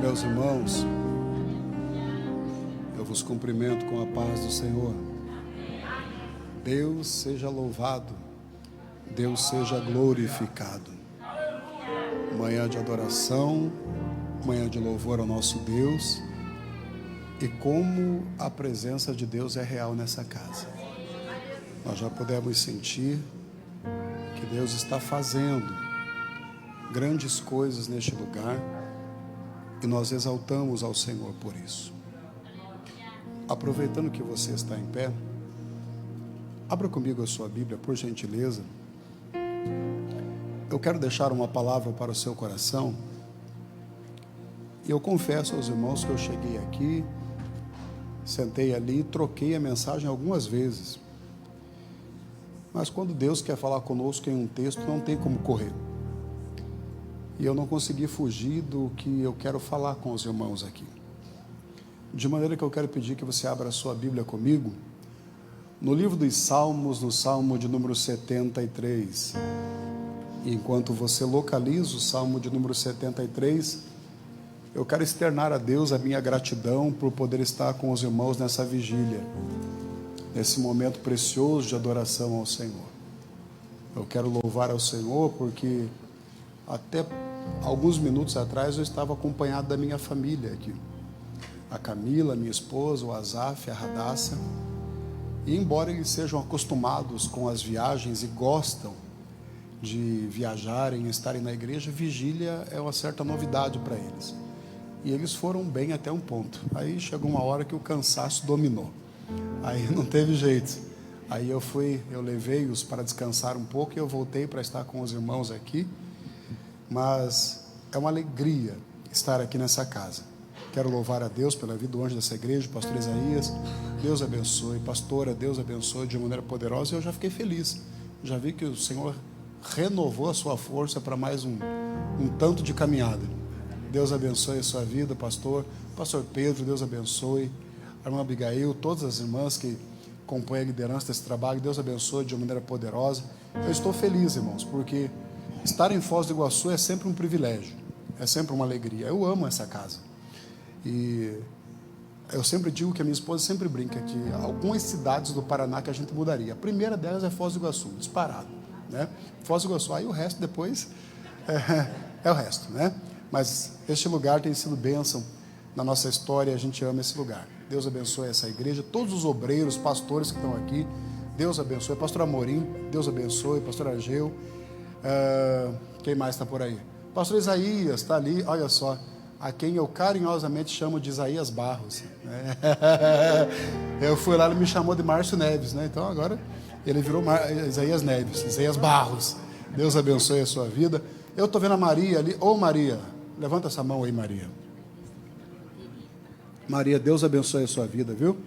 Meus irmãos, eu vos cumprimento com a paz do Senhor. Deus seja louvado, Deus seja glorificado. Manhã de adoração, manhã de louvor ao nosso Deus. E como a presença de Deus é real nessa casa. Nós já podemos sentir que Deus está fazendo grandes coisas neste lugar. E nós exaltamos ao Senhor por isso. Aproveitando que você está em pé, abra comigo a sua Bíblia, por gentileza. Eu quero deixar uma palavra para o seu coração. E eu confesso aos irmãos que eu cheguei aqui, sentei ali e troquei a mensagem algumas vezes. Mas quando Deus quer falar conosco em um texto, não tem como correr. E eu não consegui fugir do que eu quero falar com os irmãos aqui. De maneira que eu quero pedir que você abra a sua Bíblia comigo, no livro dos Salmos, no Salmo de número 73. E enquanto você localiza o Salmo de número 73, eu quero externar a Deus a minha gratidão por poder estar com os irmãos nessa vigília, nesse momento precioso de adoração ao Senhor. Eu quero louvar ao Senhor porque até alguns minutos atrás eu estava acompanhado da minha família aqui. A Camila, minha esposa, o Azaf, a Radassa. E embora eles sejam acostumados com as viagens e gostam de viajarem e estarem na igreja, vigília é uma certa novidade para eles. E eles foram bem até um ponto. Aí chegou uma hora que o cansaço dominou. Aí não teve jeito. Aí eu levei-os para descansar um pouco e eu voltei para estar com os irmãos aqui. Mas é uma alegria estar aqui nessa casa. Quero louvar a Deus pela vida do anjo dessa igreja, o pastor Isaías. Deus abençoe. Pastora, Deus abençoe de maneira poderosa. E eu já fiquei feliz. Já vi que o Senhor renovou a sua força para mais um tanto de caminhada. Deus abençoe a sua vida, pastor. Pastor Pedro, Deus abençoe. A irmã Abigail, todas as irmãs que compõem a liderança desse trabalho, Deus abençoe de maneira poderosa. Eu estou feliz, irmãos, porque estar em Foz do Iguaçu é sempre um privilégio, é sempre uma alegria. Eu amo essa casa. E eu sempre digo que a minha esposa sempre brinca que algumas cidades do Paraná que a gente mudaria. A primeira delas é Foz do Iguaçu, disparado, né? Foz do Iguaçu, aí o resto depois é o resto, né? Mas este lugar tem sido bênção na nossa história, a gente ama esse lugar. Deus abençoe essa igreja, todos os obreiros, pastores que estão aqui, Deus abençoe. Pastor Amorim, Deus abençoe. Pastor Argeu. Quem mais está por aí? Pastor Isaías está ali, olha só, a quem eu carinhosamente chamo de Isaías Barros, né? Eu fui lá, ele me chamou de Márcio Neves, né? Então agora ele virou Isaías Neves, Isaías Barros. Deus abençoe a sua vida. Eu estou vendo a Maria ali. Ô Maria, levanta essa mão aí, Maria. Maria, Deus abençoe a sua vida, viu?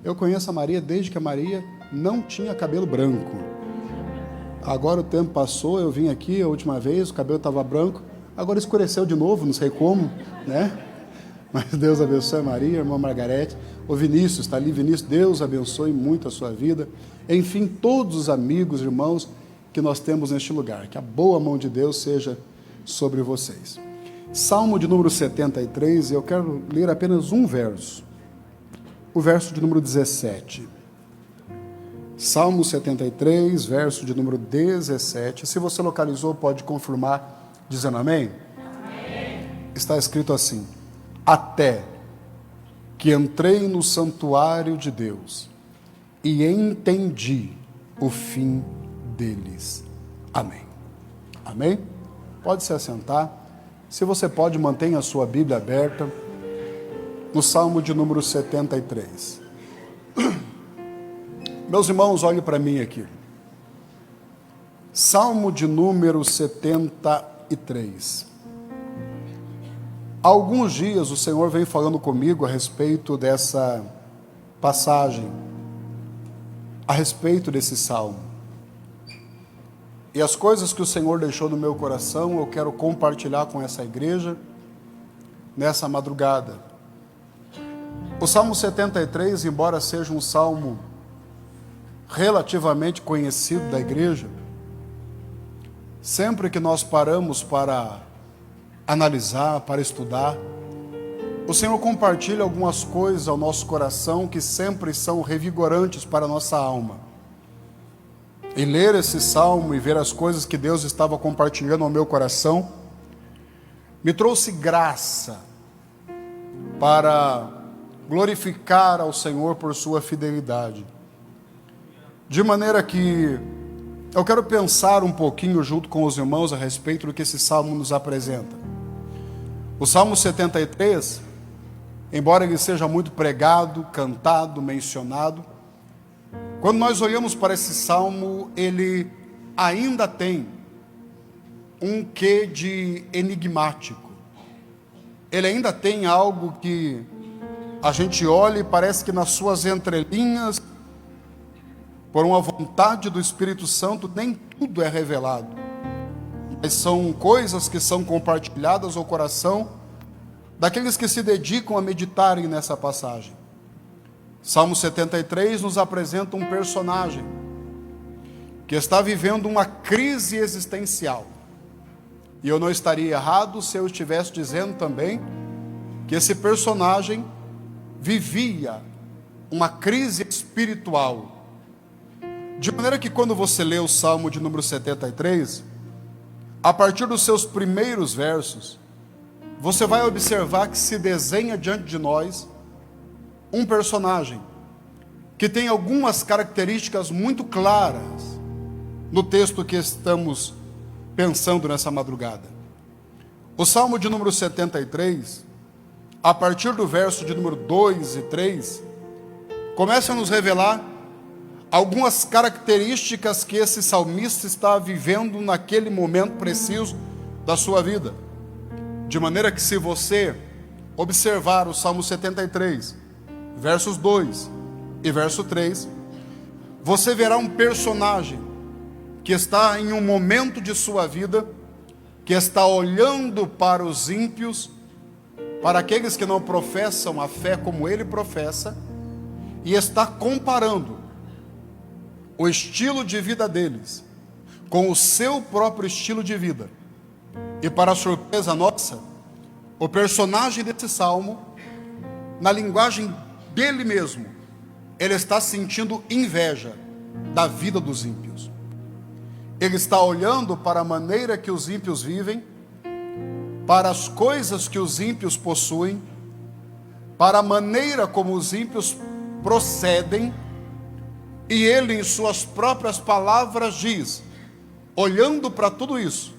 Eu conheço a Maria desde que a Maria não tinha cabelo branco. Agora o tempo passou, eu vim aqui a última vez, o cabelo estava branco, agora escureceu de novo, não sei como, né? Mas Deus abençoe a Maria, a irmã Margarete. O Vinícius, está ali, Vinícius, Deus abençoe muito a sua vida. Enfim, todos os amigos, irmãos que nós temos neste lugar, que a boa mão de Deus seja sobre vocês. Salmo de número 73, eu quero ler apenas um verso, o verso de número 17. Salmo 73, verso de número 17. Se você localizou, pode confirmar, dizendo amém? Amém. Está escrito assim: até que entrei no santuário de Deus e entendi o fim deles. Amém. Amém? Pode se assentar. Se você pode, mantenha a sua Bíblia aberta no Salmo de número 73. Meus irmãos, olhem para mim aqui. Salmo de número 73. Há alguns dias o Senhor vem falando comigo a respeito dessa passagem, a respeito desse salmo. E as coisas que o Senhor deixou no meu coração, eu quero compartilhar com essa igreja nessa madrugada. O Salmo 73, embora seja um salmo relativamente conhecido da igreja, sempre que nós paramos para analisar, para estudar, o Senhor compartilha algumas coisas ao nosso coração que sempre são revigorantes para a nossa alma. E ler esse salmo e ver as coisas que Deus estava compartilhando ao meu coração, me trouxe graça para glorificar ao Senhor por sua fidelidade. De maneira que eu quero pensar um pouquinho junto com os irmãos a respeito do que esse salmo nos apresenta. O Salmo 73, embora ele seja muito pregado, cantado, mencionado, quando nós olhamos para esse salmo, ele ainda tem um quê de enigmático. Ele ainda tem algo que a gente olha e parece que nas suas entrelinhas, por uma vontade do Espírito Santo, nem tudo é revelado. Mas são coisas que são compartilhadas ao coração daqueles que se dedicam a meditarem nessa passagem. Salmo 73 nos apresenta um personagem que está vivendo uma crise existencial. E eu não estaria errado se eu estivesse dizendo também que esse personagem vivia uma crise espiritual. De maneira que quando você lê o Salmo de número 73, a partir dos seus primeiros versos, você vai observar que se desenha diante de nós um personagem que tem algumas características muito claras no texto que estamos pensando nessa madrugada. O Salmo de número 73, a partir do verso de número 2 e 3, começa a nos revelar algumas características que esse salmista está vivendo naquele momento preciso da sua vida. De maneira que, se você observar o Salmo 73, versos 2 e verso 3, você verá um personagem que está em um momento de sua vida, que está olhando para os ímpios, para aqueles que não professam a fé como ele professa, e está comparando o estilo de vida deles com o seu próprio estilo de vida. E para surpresa nossa, o personagem desse salmo, na linguagem dele mesmo, ele está sentindo inveja da vida dos ímpios. Ele está olhando para a maneira que os ímpios vivem, para as coisas que os ímpios possuem, para a maneira como os ímpios procedem, e ele, em suas próprias palavras, diz: olhando para tudo isso,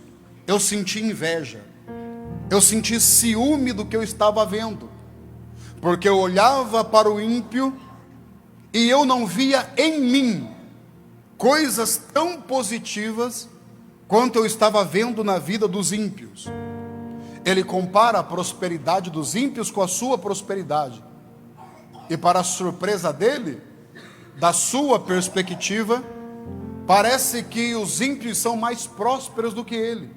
eu senti inveja, eu senti ciúme do que eu estava vendo, porque eu olhava para o ímpio e eu não via em mim coisas tão positivas quanto eu estava vendo na vida dos ímpios. Ele compara a prosperidade dos ímpios com a sua prosperidade, e para a surpresa dele, da sua perspectiva, parece que os ímpios são mais prósperos do que ele.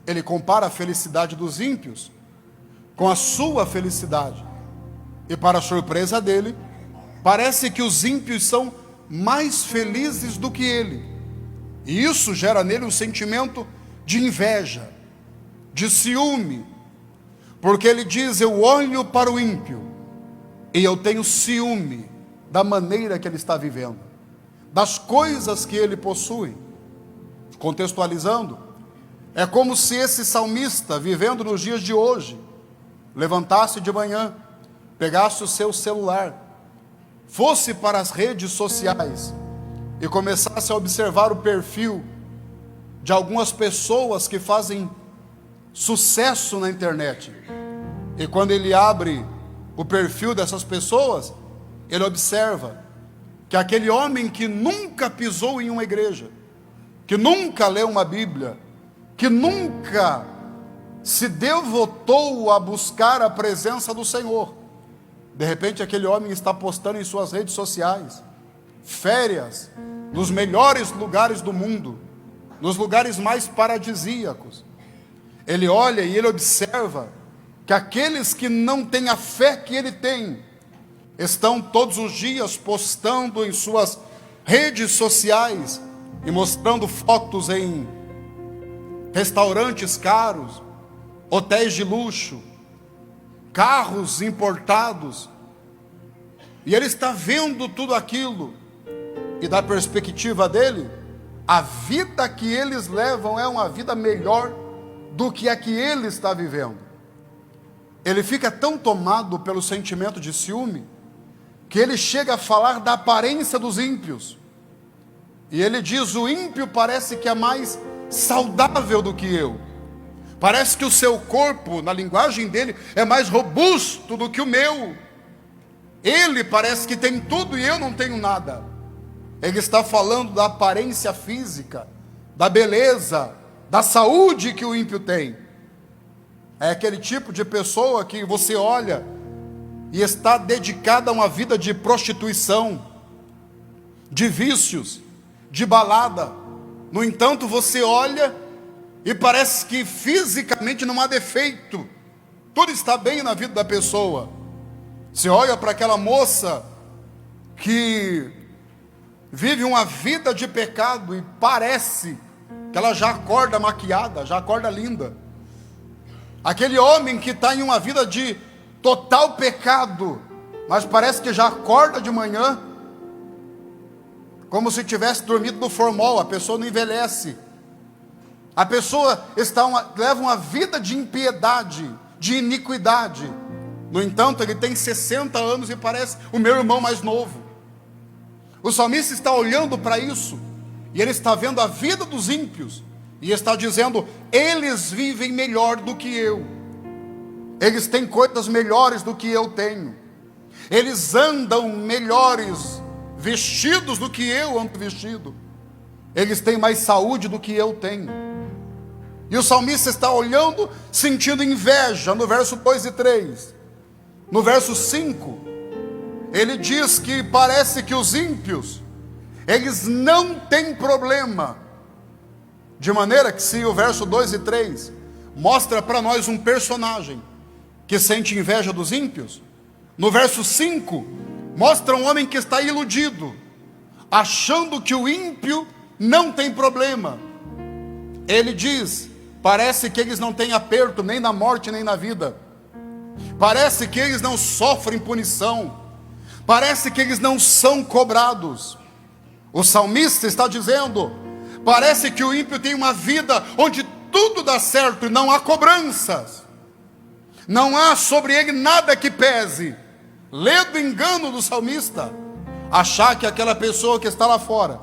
Ele compara a felicidade dos ímpios com a sua felicidade, e para a surpresa dele, parece que os ímpios são mais felizes do que ele. E isso gera nele um sentimento de inveja, de ciúme, porque ele diz: eu olho para o ímpio e eu tenho ciúme da maneira que ele está vivendo, das coisas que ele possui. Contextualizando, é como se esse salmista, vivendo nos dias de hoje, levantasse de manhã, pegasse o seu celular, fosse para as redes sociais e começasse a observar o perfil de algumas pessoas que fazem sucesso na internet. E quando ele abre o perfil dessas pessoas, ele observa que aquele homem que nunca pisou em uma igreja, que nunca leu uma Bíblia, que nunca se devotou a buscar a presença do Senhor, de repente aquele homem está postando em suas redes sociais férias nos melhores lugares do mundo, nos lugares mais paradisíacos. Ele olha e ele observa que aqueles que não têm a fé que ele tem, estão todos os dias postando em suas redes sociais e mostrando fotos em restaurantes caros, hotéis de luxo, carros importados, e ele está vendo tudo aquilo, e da perspectiva dele, a vida que eles levam é uma vida melhor do que a que ele está vivendo. Ele fica tão tomado pelo sentimento de ciúme, que ele chega a falar da aparência dos ímpios. E ele diz: o ímpio parece que é mais saudável do que eu. Parece que o seu corpo, na linguagem dele, é mais robusto do que o meu. Ele parece que tem tudo e eu não tenho nada. Ele está falando da aparência física, da beleza, da saúde que o ímpio tem. É aquele tipo de pessoa que você olha e está dedicada a uma vida de prostituição, de vícios, de balada. No entanto, você olha e parece que fisicamente não há defeito, tudo está bem na vida da pessoa. Você olha para aquela moça que vive uma vida de pecado e parece que ela já acorda maquiada, já acorda linda. Aquele homem que está em uma vida de total pecado, mas parece que já acorda de manhã como se tivesse dormido no formol. A pessoa não envelhece. A pessoa leva uma vida de impiedade, de iniquidade. No entanto, ele tem 60 anos e parece o meu irmão mais novo. O salmista está olhando para isso, e ele está vendo a vida dos ímpios, e está dizendo: eles vivem melhor do que eu, eles têm coisas melhores do que eu tenho, eles andam melhores vestidos do que eu ando vestido, eles têm mais saúde do que eu tenho. E o salmista está olhando, sentindo inveja, no verso 2 e 3. No verso 5, ele diz que parece que os ímpios, eles não têm problema. De maneira que, se o verso 2 e 3 mostra para nós um personagem que sente inveja dos ímpios, no verso 5 mostra um homem que está iludido, achando que o ímpio não tem problema. Ele diz: parece que eles não têm aperto nem na morte nem na vida, parece que eles não sofrem punição, parece que eles não são cobrados. O salmista está dizendo: parece que o ímpio tem uma vida onde tudo dá certo e não há cobranças, não há sobre ele nada que pese. Lê do engano do salmista, achar que aquela pessoa que está lá fora,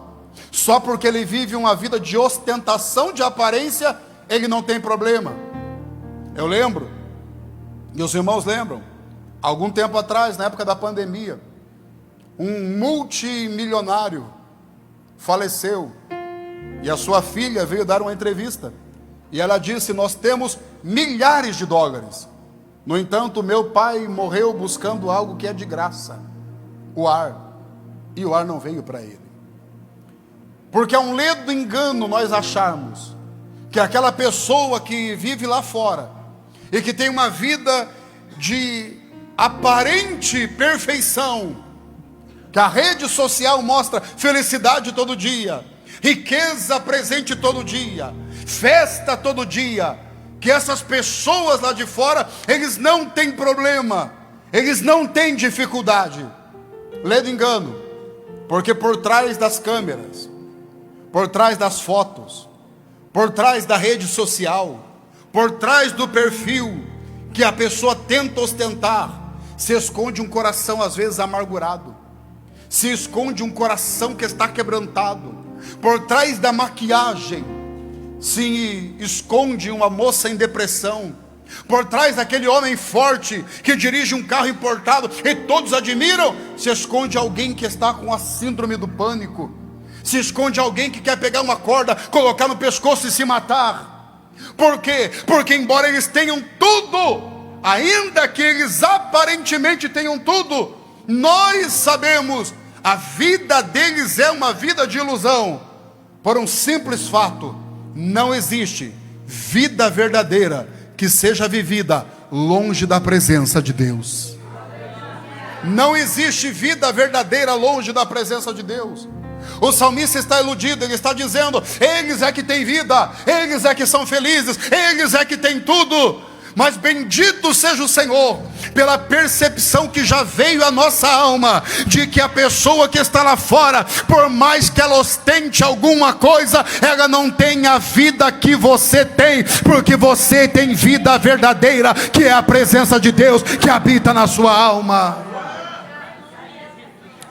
só porque ele vive uma vida de ostentação, de aparência, ele não tem problema. Eu lembro, e os irmãos lembram, algum tempo atrás, na época da pandemia, um multimilionário faleceu, e a sua filha veio dar uma entrevista, e ela disse: nós temos milhares de dólares, no entanto meu pai morreu buscando algo que é de graça, o ar, e o ar não veio para ele. Porque é um ledo engano nós acharmos que aquela pessoa que vive lá fora, e que tem uma vida de aparente perfeição, que a rede social mostra felicidade todo dia, riqueza presente todo dia, festa todo dia, que essas pessoas lá de fora, eles não têm problema, eles não têm dificuldade. Ledo engano, porque por trás das câmeras, por trás das fotos, por trás da rede social, por trás do perfil que a pessoa tenta ostentar, se esconde um coração às vezes amargurado, se esconde um coração que está quebrantado. Por trás da maquiagem se esconde uma moça em depressão. Por trás daquele homem forte que dirige um carro importado e todos admiram, se esconde alguém que está com a síndrome do pânico. Se esconde alguém que quer pegar uma corda, colocar no pescoço e se matar. Por quê? Porque embora eles tenham tudo, ainda que eles aparentemente tenham tudo, nós sabemos, a vida deles é uma vida de ilusão. Por um simples fato: não existe vida verdadeira que seja vivida longe da presença de Deus. Não existe vida verdadeira longe da presença de Deus. O salmista está iludido, ele está dizendo: eles é que têm vida, eles é que são felizes, eles é que têm tudo. Mas bendito seja o Senhor pela percepção que já veio à nossa alma, de que a pessoa que está lá fora, por mais que ela ostente alguma coisa, ela não tem a vida que você tem, porque você tem vida verdadeira, que é a presença de Deus que habita na sua alma.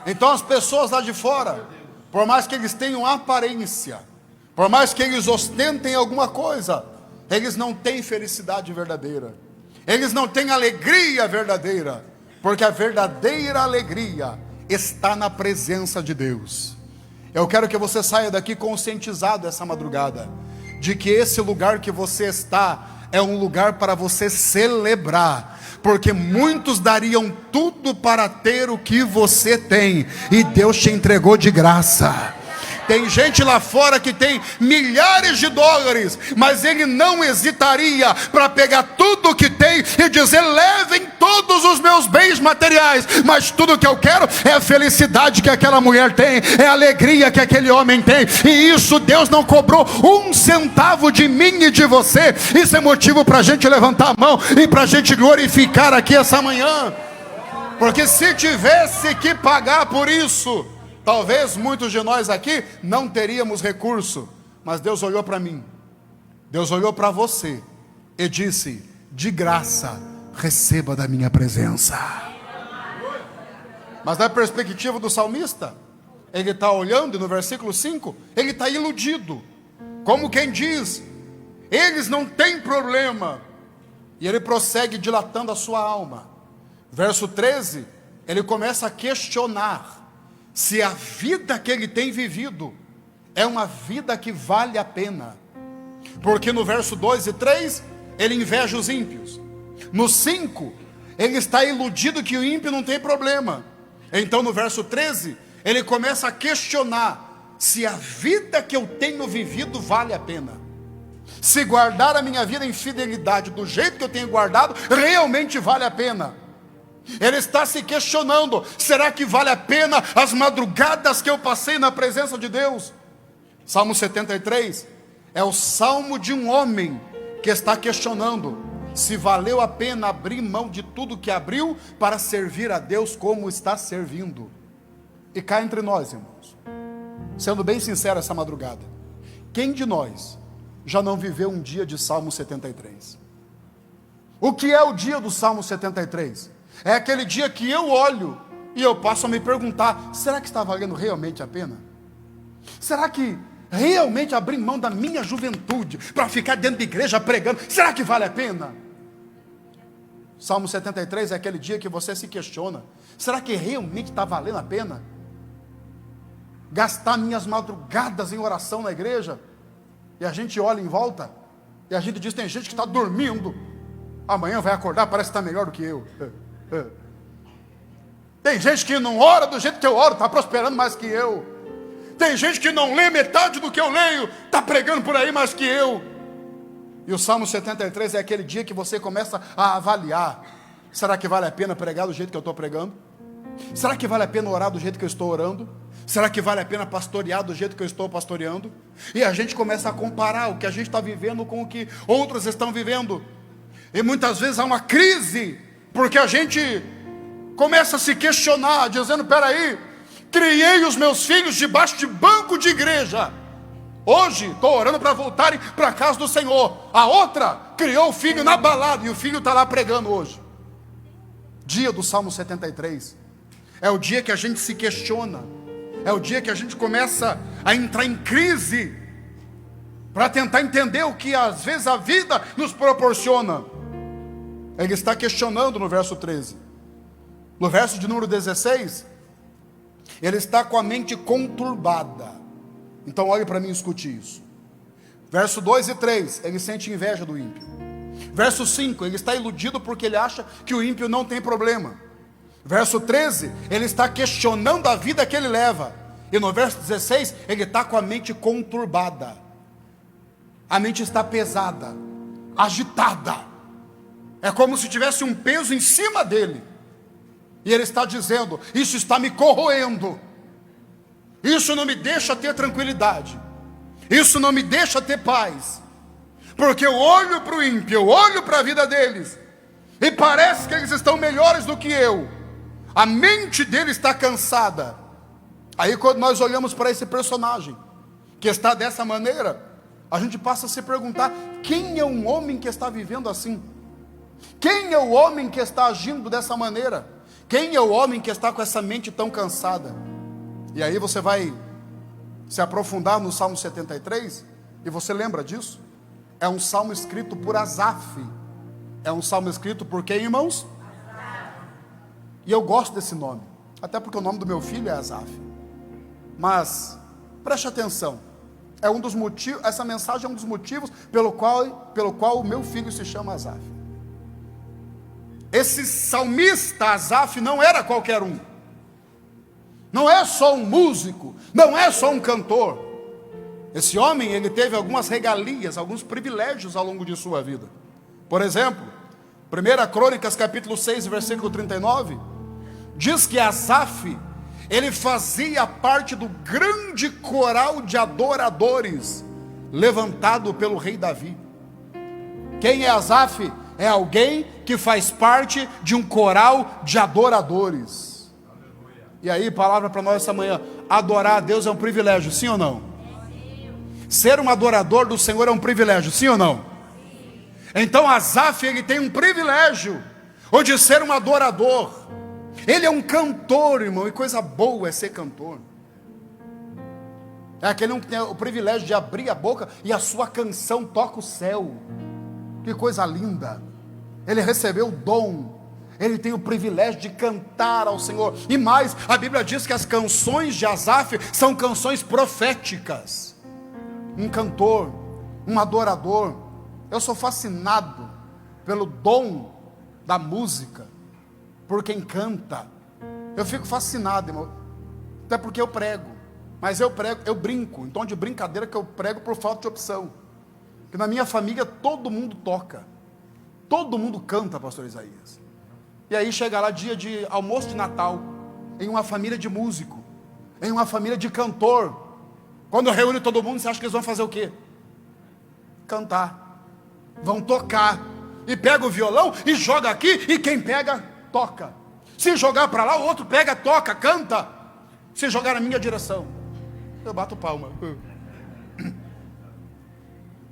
Então as pessoas lá de fora, por mais que eles tenham aparência, por mais que eles ostentem alguma coisa, eles não têm felicidade verdadeira, eles não têm alegria verdadeira, porque a verdadeira alegria está na presença de Deus. Eu quero que você saia daqui conscientizado essa madrugada, de que esse lugar que você está é um lugar para você celebrar, porque muitos dariam tudo para ter o que você tem, e Deus te entregou de graça. Tem gente lá fora que tem milhares de dólares, mas ele não hesitaria para pegar tudo que tem e dizer: levem todos os meus bens materiais, mas tudo que eu quero é a felicidade que aquela mulher tem, é a alegria que aquele homem tem. E isso Deus não cobrou um centavo de mim e de você. Isso é motivo para a gente levantar a mão e para a gente glorificar aqui essa manhã, porque se tivesse que pagar por isso, talvez muitos de nós aqui não teríamos recurso. Mas Deus olhou para mim, Deus olhou para você e disse: de graça, receba da minha presença. Mas da perspectiva do salmista, ele está olhando, e no versículo 5, ele está iludido, como quem diz: eles não têm problema. E ele prossegue dilatando a sua alma. Verso 13, ele começa a questionar se a vida que ele tem vivido é uma vida que vale a pena. Porque no verso 2 e 3, ele inveja os ímpios. No 5, ele está iludido que o ímpio não tem problema. Então no verso 13, ele começa a questionar se a vida que eu tenho vivido vale a pena. Se guardar a minha vida em fidelidade do jeito que eu tenho guardado, realmente vale a pena. Ele está se questionando: será que vale a pena as madrugadas que eu passei na presença de Deus? Salmo 73 é o salmo de um homem que está questionando se valeu a pena abrir mão de tudo que abriu para servir a Deus como está servindo. E cá entre nós, irmãos, sendo bem sincero essa madrugada, quem de nós já não viveu um dia de Salmo 73? O que é o dia do Salmo 73? É aquele dia que eu olho e eu passo a me perguntar: será que está valendo realmente a pena? Será que realmente abrir mão da minha juventude para ficar dentro da igreja pregando, será que vale a pena? Salmo 73 é aquele dia que você se questiona: será que realmente está valendo a pena gastar minhas madrugadas em oração na igreja? E a gente olha em volta e a gente diz: tem gente que está dormindo, amanhã vai acordar, parece que está melhor do que eu. Tem gente que não ora do jeito que eu oro, está prosperando mais que eu. Tem gente que não lê metade do que eu leio, está pregando por aí mais que eu. E o Salmo 73 é aquele dia que você começa a avaliar: será que vale a pena pregar do jeito que eu estou pregando? Será que vale a pena orar do jeito que eu estou orando? Será que vale a pena pastorear do jeito que eu estou pastoreando? E a gente começa a comparar o que a gente está vivendo com o que outros estão vivendo. E muitas vezes há uma crise, porque a gente começa a se questionar, dizendo: peraí, criei os meus filhos debaixo de banco de igreja, hoje estou orando para voltarem para a casa do Senhor. A outra criou o filho na balada e o filho está lá pregando hoje. Dia do Salmo 73 é o dia que a gente se questiona, é o dia que a gente começa a entrar em crise para tentar entender o que às vezes a vida nos proporciona. Ele está questionando no verso 13. No verso de número 16, ele está com a mente conturbada. Então olhe para mim e escute isso. Verso 2 e 3, ele sente inveja do ímpio. Verso 5, ele está iludido porque ele acha que o ímpio não tem problema. Verso 13, ele está questionando a vida que ele leva. E no verso 16, ele está com a mente conturbada. A mente está pesada, agitada. É como se tivesse um peso em cima dele. E ele está dizendo: isso está me corroendo. Isso não me deixa ter tranquilidade. Isso não me deixa ter paz. Porque eu olho para o ímpio, eu olho para a vida deles, e parece que eles estão melhores do que eu. A mente deles está cansada. Aí quando nós olhamos para esse personagem, que está dessa maneira, a gente passa a se perguntar: quem é um homem que está vivendo assim? Quem é o homem que está agindo dessa maneira? Quem é o homem que está com essa mente tão cansada? E aí você vai se aprofundar no Salmo 73, e você lembra disso? É um salmo escrito por Asaf. É um salmo escrito por quem, irmãos? Asaf. E eu gosto desse nome, até porque o nome do meu filho é Asaf. Mas preste atenção, é um dos motivos, essa mensagem é um dos motivos pelo qual o meu filho se chama Asaf. Esse salmista Asaf não era qualquer um. Não é só um músico, não é só um cantor. Esse homem, ele teve algumas regalias, alguns privilégios ao longo de sua vida. Por exemplo, 1 Crônicas capítulo 6, versículo 39, diz que Asaf, ele fazia parte do grande coral de adoradores, levantado pelo rei Davi. Quem é Asaf? É alguém que faz parte de um coral de adoradores. E aí, palavra para nós essa manhã: adorar a Deus é um privilégio, sim ou não? Ser um adorador do Senhor é um privilégio, sim ou não? Então Asaf, ele tem um privilégio, o de ser um adorador. Ele é um cantor, irmão, e coisa boa é ser cantor. É aquele que tem o privilégio de abrir a boca e a sua canção toca o céu. Que coisa linda. Ele recebeu o dom, ele tem o privilégio de cantar ao Senhor. E mais, a Bíblia diz que as canções de Asaf são canções proféticas. Um cantor, um adorador. Eu sou fascinado pelo dom da música, por quem canta. Eu fico fascinado, irmão. Até porque eu prego. Mas eu brinco, em tom de brincadeira, que eu prego por falta de opção. Porque na minha família todo mundo toca, todo mundo canta, pastor Isaías. E aí chega lá dia de almoço de Natal, em uma família de músico, em uma família de cantor. Quando reúne todo mundo, você acha que eles vão fazer o quê? Cantar. Vão tocar. E pega o violão e joga aqui, e quem pega, toca. Se jogar para lá, o outro pega, toca, canta. Se jogar na minha direção, eu bato palma.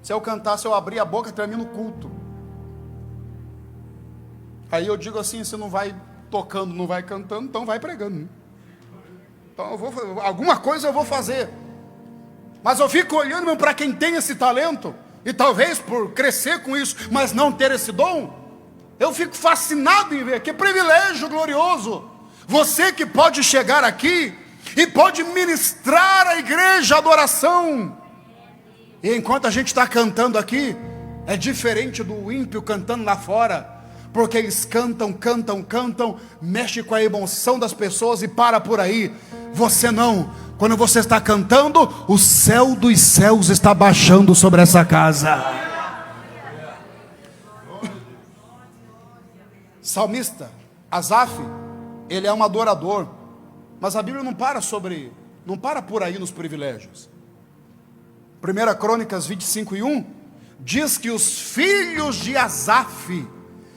Se eu cantar, se eu abrir a boca, termina o culto. Aí eu digo assim: se não vai tocando, não vai cantando, então vai pregando. Então alguma coisa eu vou fazer. Mas eu fico olhando para quem tem esse talento, e talvez por crescer com isso, mas não ter esse dom, eu fico fascinado em ver, que privilégio glorioso. Você que pode chegar aqui e pode ministrar à igreja adoração. E enquanto a gente está cantando aqui, é diferente do ímpio cantando lá fora, porque eles cantam, mexe com a emoção das pessoas e para por aí. Você não. Quando você está cantando, o céu dos céus está baixando sobre essa casa. Salmista Asaf, ele é um adorador, mas a Bíblia não para por aí nos privilégios. 1 Crônicas 25:1 diz que os filhos de Asaf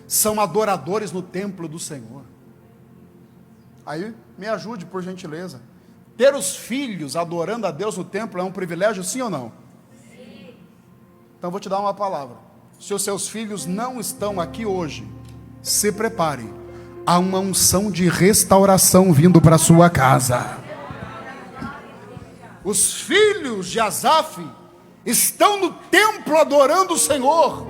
são adoradores no templo do Senhor. Aí me ajude, por gentileza. Ter os filhos adorando a Deus no templo é um privilégio, sim ou não? Sim. Então vou te dar uma palavra. Se os seus filhos não estão aqui hoje, se prepare. Há uma unção de restauração vindo para a sua casa. Os filhos de Asaf estão no templo adorando o Senhor.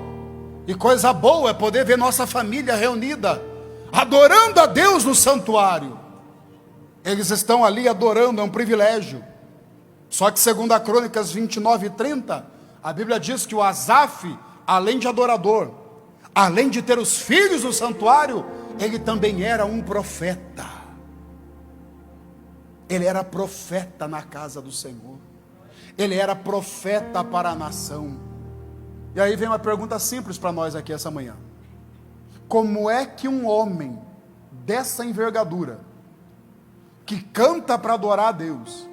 E coisa boa é poder ver nossa família reunida, adorando a Deus no santuário. Eles estão ali adorando, é um privilégio. Só que segundo a Crônicas 29:30, a Bíblia diz que o Asaf, além de adorador, além de ter os filhos no santuário, ele também era um profeta. Ele era profeta na casa do Senhor. Ele era profeta para a nação. E aí vem uma pergunta simples para nós aqui essa manhã: como é que um homem dessa envergadura, que canta para adorar a Deus,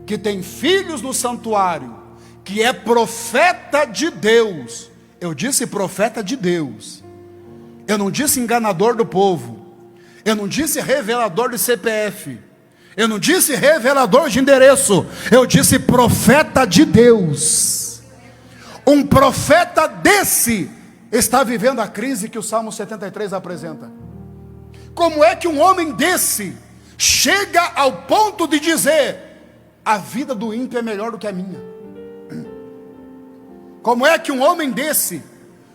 que tem filhos no santuário, que é profeta de Deus, Eu disse profeta de Deus. Eu não disse enganador do povo. Eu não disse revelador de CPF. Eu não disse revelador de endereço. Eu disse profeta de Deus. Um profeta desse está vivendo a crise que o Salmo 73 apresenta. Como é que um homem desse chega ao ponto de dizer: a vida do ímpio é melhor do que a minha? Como é que um homem desse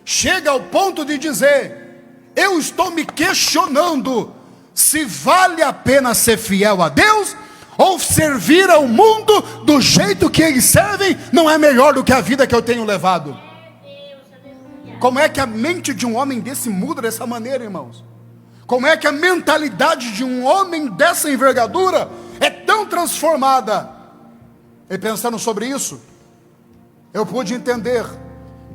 chega ao ponto de dizer: eu estou me questionando se vale a pena ser fiel a Deus, ou servir ao mundo do jeito que eles servem não é melhor do que a vida que eu tenho levado? Como é que a mente de um homem desse muda dessa maneira, irmãos? Como é que a mentalidade de um homem dessa envergadura é tão transformada? E pensando sobre isso, eu pude entender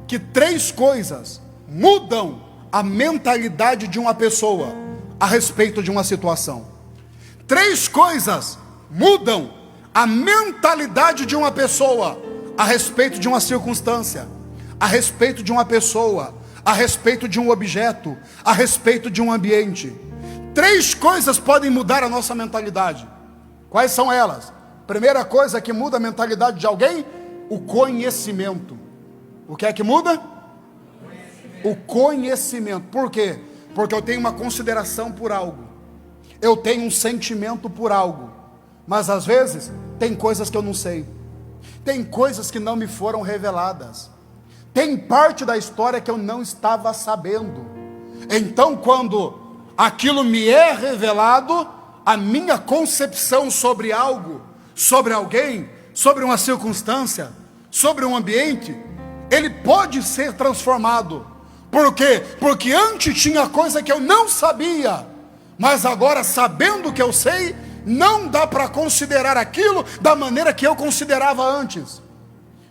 que 3 coisas mudam a mentalidade de uma pessoa a respeito de uma situação. 3 coisas mudam a mentalidade de uma pessoa a respeito de uma circunstância, a respeito de uma pessoa, a respeito de um objeto, a respeito de um ambiente. 3 coisas podem mudar a nossa mentalidade. Quais são elas? Primeira coisa que muda a mentalidade de alguém: o conhecimento. O que é que muda? O conhecimento. Por quê? Porque eu tenho uma consideração por algo, eu tenho um sentimento por algo, mas às vezes tem coisas que eu não sei, tem coisas que não me foram reveladas, tem parte da história que eu não estava sabendo. Então, quando aquilo me é revelado, a minha concepção sobre algo, sobre alguém, sobre uma circunstância, sobre um ambiente, ele pode ser transformado. Por quê? Porque antes tinha coisa que eu não sabia, mas agora, sabendo que eu sei, não dá para considerar aquilo da maneira que eu considerava antes.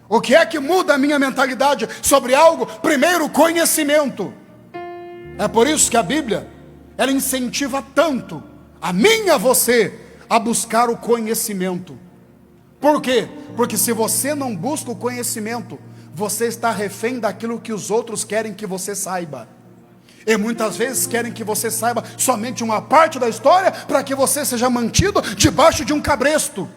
O que é que muda a minha mentalidade sobre algo? Primeiro, o conhecimento. É por isso que a Bíblia, ela incentiva tanto a mim e a você a buscar o conhecimento. Por quê? Porque se você não busca o conhecimento, você está refém daquilo que os outros querem que você saiba. E muitas vezes querem que você saiba somente uma parte da história, para que você seja mantido debaixo de um cabresto,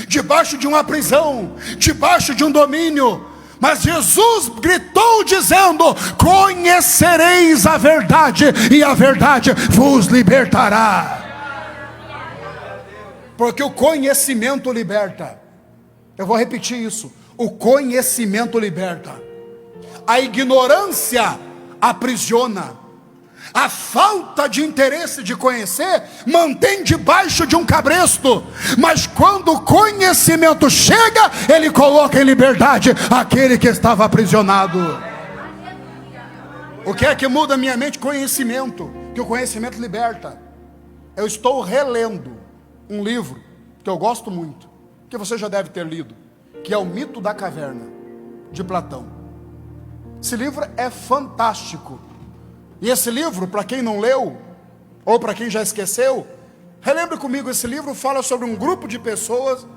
debaixo de uma prisão, debaixo de um domínio. Mas Jesus gritou dizendo: conhecereis a verdade, e a verdade vos libertará. Porque o conhecimento liberta. Eu vou repetir isso: o conhecimento liberta. A ignorância aprisiona. A falta de interesse de conhecer mantém debaixo de um cabresto. Mas quando o conhecimento chega, ele coloca em liberdade aquele que estava aprisionado. O que é que muda a minha mente? Conhecimento. Que o conhecimento liberta. Eu estou relendo um livro que eu gosto muito, que você já deve ter lido, que é o Mito da Caverna, de Platão. Esse livro é fantástico. E esse livro, para quem não leu, ou para quem já esqueceu, relembre comigo, esse livro fala sobre um grupo de pessoas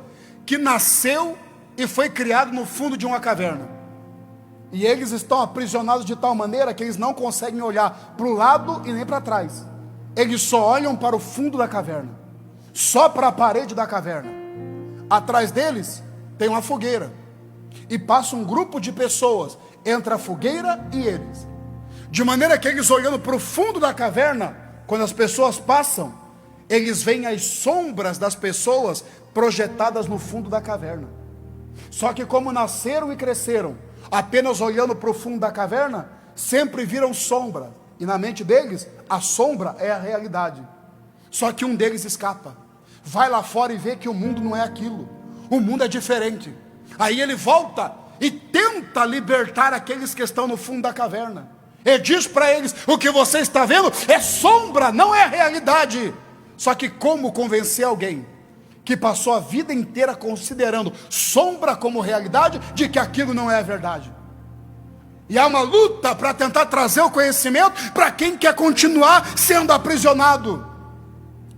que nasceu e foi criado no fundo de uma caverna. E eles estão aprisionados de tal maneira que eles não conseguem olhar para o lado e nem para trás. Eles só olham para o fundo da caverna, só para a parede da caverna. Atrás deles tem uma fogueira, e passa um grupo de pessoas entre a fogueira e eles, de maneira que eles, olhando para o fundo da caverna, quando as pessoas passam, eles veem as sombras das pessoas projetadas no fundo da caverna. Só que como nasceram e cresceram apenas olhando para o fundo da caverna, sempre viram sombra, e na mente deles a sombra é a realidade. Só que um deles escapa, vai lá fora e vê que o mundo não é aquilo, o mundo é diferente. Aí ele volta e tenta libertar aqueles que estão no fundo da caverna. Ele diz para eles: o que você está vendo é sombra, não é realidade. Só que como convencer alguém que passou a vida inteira considerando sombra como realidade, de que aquilo não é a verdade? E há uma luta para tentar trazer o conhecimento para quem quer continuar sendo aprisionado.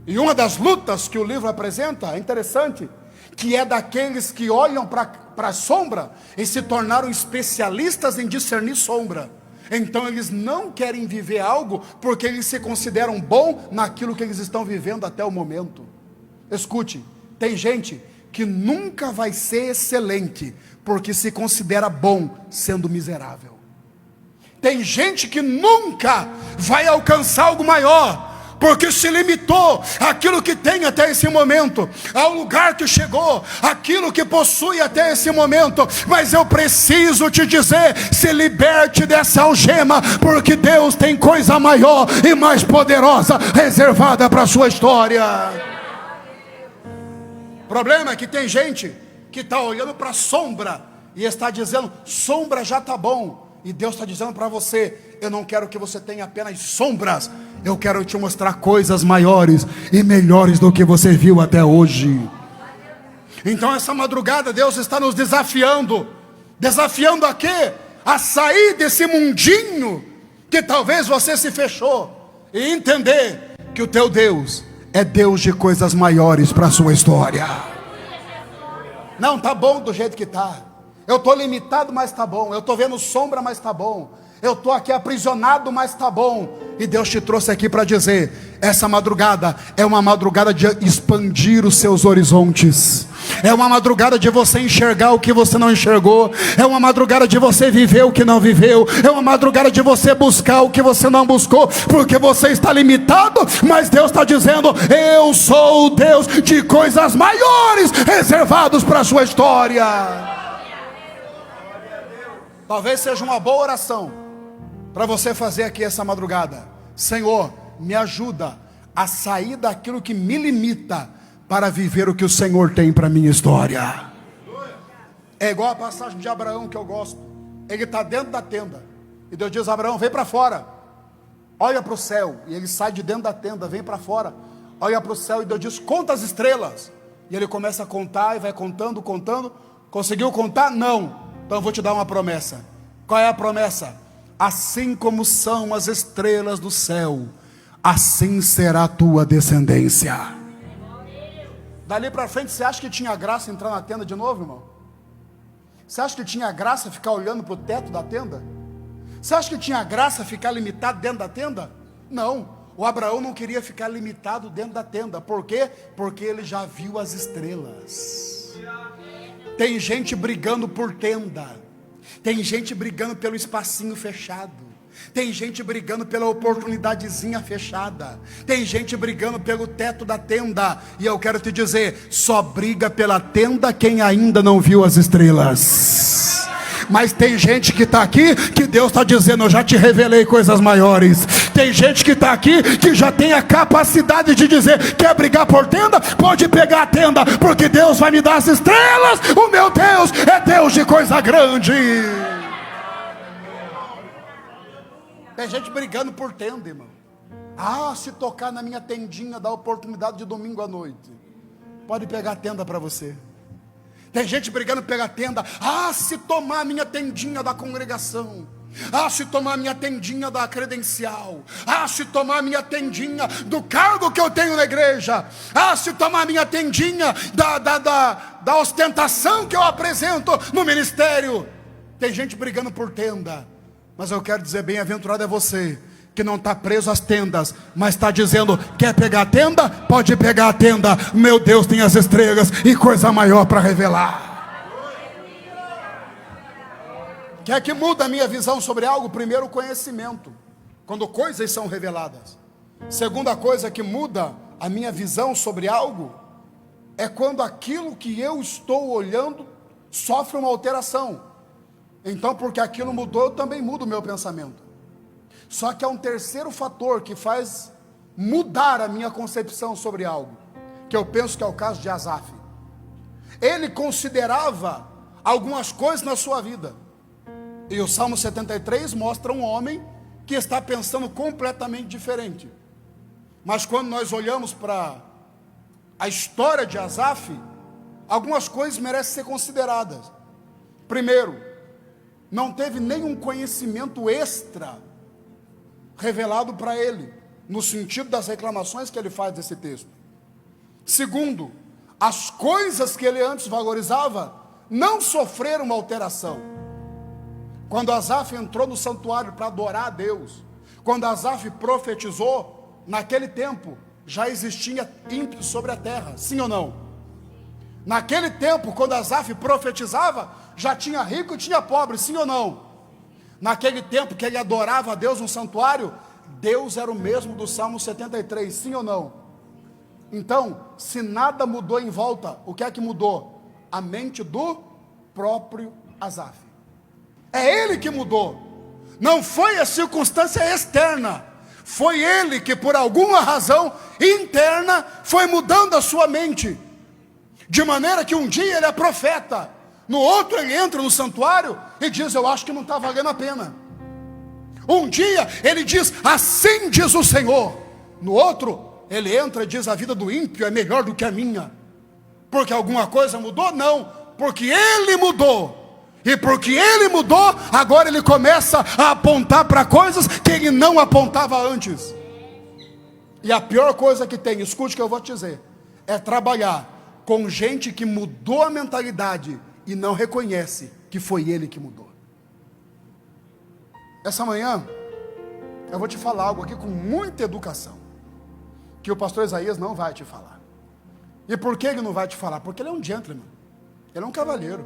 E uma das lutas que o livro apresenta é interessante, que é daqueles que olham para para a sombra e se tornaram especialistas em discernir sombra. Então eles não querem viver algo porque eles se consideram bom naquilo que eles estão vivendo até o momento. Escute, tem gente que nunca vai ser excelente porque se considera bom sendo miserável. Tem gente que nunca vai alcançar algo maior porque se limitou àquilo que tem até esse momento, ao lugar que chegou, aquilo que possui até esse momento. Mas eu preciso te dizer, se liberte dessa algema, porque Deus tem coisa maior e mais poderosa reservada para a sua história. O problema é que tem gente que está olhando para a sombra e está dizendo, sombra já está bom. E Deus está dizendo para você, eu não quero que você tenha apenas sombras, eu quero te mostrar coisas maiores e melhores do que você viu até hoje. Então essa madrugada Deus está nos desafiando. Desafiando a quê? A sair desse mundinho que talvez você se fechou e entender que o teu Deus é Deus de coisas maiores para a sua história. Não, tá bom do jeito que tá. Eu estou limitado, mas está bom. Eu estou vendo sombra, mas está bom. Eu estou aqui aprisionado, mas está bom. E Deus te trouxe aqui para dizer, essa madrugada é uma madrugada de expandir os seus horizontes. É uma madrugada de você enxergar o que você não enxergou. É uma madrugada de você viver o que não viveu. É uma madrugada de você buscar o que você não buscou, porque você está limitado, mas Deus está dizendo, eu sou o Deus de coisas maiores reservados para a sua história. Talvez seja uma boa oração para você fazer aqui essa madrugada. Senhor, me ajuda a sair daquilo que me limita para viver o que o Senhor tem para a minha história. É igual a passagem de Abraão que eu gosto. Ele está dentro da tenda e Deus diz, Abraão, vem para fora, olha para o céu. E ele sai de dentro da tenda, vem para fora, olha para o céu, e Deus diz, conta as estrelas. E ele começa a contar e vai contando. Conseguiu contar? Não. Então eu vou te dar uma promessa. Qual é a promessa? Assim como são as estrelas do céu, assim será a tua descendência. Dali para frente, você acha que tinha graça entrar na tenda de novo, irmão? Você acha que tinha graça ficar olhando para o teto da tenda? Você acha que tinha graça ficar limitado dentro da tenda? Não, o Abraão não queria ficar limitado dentro da tenda. Por quê? Porque ele já viu as estrelas. Tem gente brigando por tenda. Tem gente brigando pelo espacinho fechado. Tem gente brigando pela oportunidadezinha fechada. Tem gente brigando pelo teto da tenda. E eu quero te dizer, só briga pela tenda quem ainda não viu as estrelas. Mas tem gente que está aqui, que Deus está dizendo, eu já te revelei coisas maiores. Tem gente que está aqui, que já tem a capacidade de dizer, quer brigar por tenda? Pode pegar a tenda, porque Deus vai me dar as estrelas. O meu Deus é Deus de coisa grande. Tem gente brigando por tenda, irmão. Ah, se tocar na minha tendinha, dá oportunidade de domingo à noite. Pode pegar a tenda para você. Tem gente brigando pela tenda. Ah, se tomar a minha tendinha da congregação. Ah, se tomar a minha tendinha da credencial. Ah, se tomar a minha tendinha do cargo que eu tenho na igreja. Ah, se tomar a minha tendinha da ostentação que eu apresento no ministério. Tem gente brigando por tenda. Mas eu quero dizer, bem-aventurado é você que não está preso às tendas, mas está dizendo, quer pegar a tenda? Pode pegar a tenda. Meu Deus tem as estrelas e coisa maior para revelar. Quer que muda a minha visão sobre algo? Primeiro, o conhecimento, quando coisas são reveladas. Segunda coisa que muda a minha visão sobre algo é quando aquilo que eu estou olhando sofre uma alteração. Então, porque aquilo mudou, eu também mudo o meu pensamento. Só que há um terceiro fator que faz mudar a minha concepção sobre algo, que eu penso que é o caso de Asaf. Ele considerava algumas coisas na sua vida, e o Salmo 73 mostra um homem que está pensando completamente diferente. Mas quando nós olhamos para a história de Asaf, algumas coisas merecem ser consideradas. Primeiro, não teve nenhum conhecimento extra revelado para ele, no sentido das reclamações que ele faz desse texto. Segundo, as coisas que ele antes valorizava, não sofreram uma alteração. Quando Asaf entrou no santuário para adorar a Deus, quando Asaf profetizou, naquele tempo já existia ímpio sobre a terra, sim ou não? Naquele tempo, quando Asaf profetizava, já tinha rico e tinha pobre, sim ou não? Naquele tempo que ele adorava a Deus no santuário, Deus era o mesmo do Salmo 73, sim ou não? Então, se nada mudou em volta, o que é que mudou? A mente do próprio Asaf. É ele que mudou. Não foi a circunstância externa. Foi ele que, por alguma razão interna, foi mudando a sua mente. De maneira que um dia ele é profeta, no outro ele entra no santuário e diz: eu acho que não está valendo a pena. Um dia ele diz: assim diz o Senhor. No outro ele entra e diz: a vida do ímpio é melhor do que a minha. Porque alguma coisa mudou? Não, porque ele mudou. E porque ele mudou, agora ele começa a apontar para coisas que ele não apontava antes. E a pior coisa que tem, escute o que eu vou te dizer, é trabalhar com gente que mudou a mentalidade e não reconhece que foi ele que mudou. Essa manhã eu vou te falar algo aqui com muita educação, que o pastor Isaías não vai te falar. E por que ele não vai te falar? Porque ele é um gentleman, ele é um cavalheiro,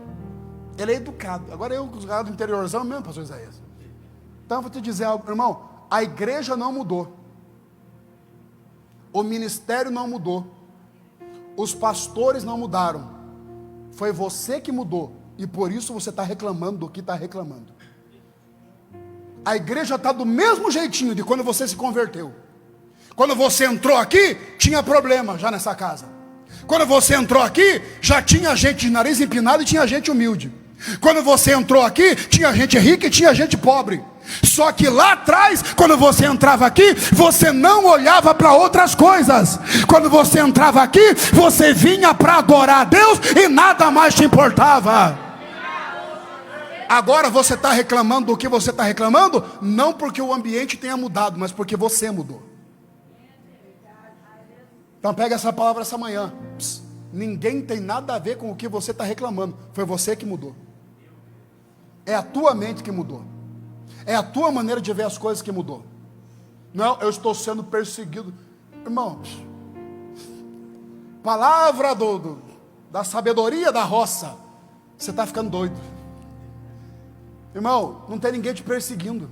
ele é educado. Agora eu, do interiorzão mesmo, pastor Isaías. Então eu vou te dizer algo, irmão, a igreja não mudou, o ministério não mudou, os pastores não mudaram, foi você que mudou, e por isso você está reclamando do que está reclamando. A igreja está do mesmo jeitinho de quando você se converteu. Quando você entrou aqui, tinha problema já nessa casa. Quando você entrou aqui, já tinha gente de nariz empinado e tinha gente humilde. Quando você entrou aqui, tinha gente rica e tinha gente pobre. Só que lá atrás, quando você entrava aqui, você não olhava para outras coisas. Quando você entrava aqui, você vinha para adorar a Deus e nada mais te importava. Agora você está reclamando do que você está reclamando, não porque o ambiente tenha mudado, mas porque você mudou. Então pega essa palavra essa manhã. Ninguém tem nada a ver com o que você está reclamando, foi você que mudou. É a tua mente que mudou. É a tua maneira de ver as coisas que mudou. Não, eu estou sendo perseguido. Irmão, palavra da sabedoria da roça, você está ficando doido. Irmão, não tem ninguém te perseguindo.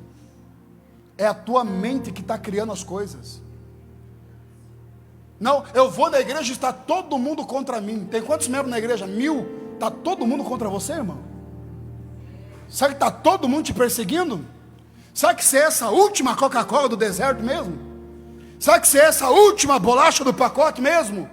É a tua mente que está criando as coisas. Não, eu vou na igreja e está todo mundo contra mim. Tem quantos membros na igreja? 1000. Está todo mundo contra você, irmão? Sabe que está todo mundo te perseguindo? Sabe que você é essa última Coca-Cola do deserto mesmo? Sabe que você é essa última bolacha do pacote mesmo?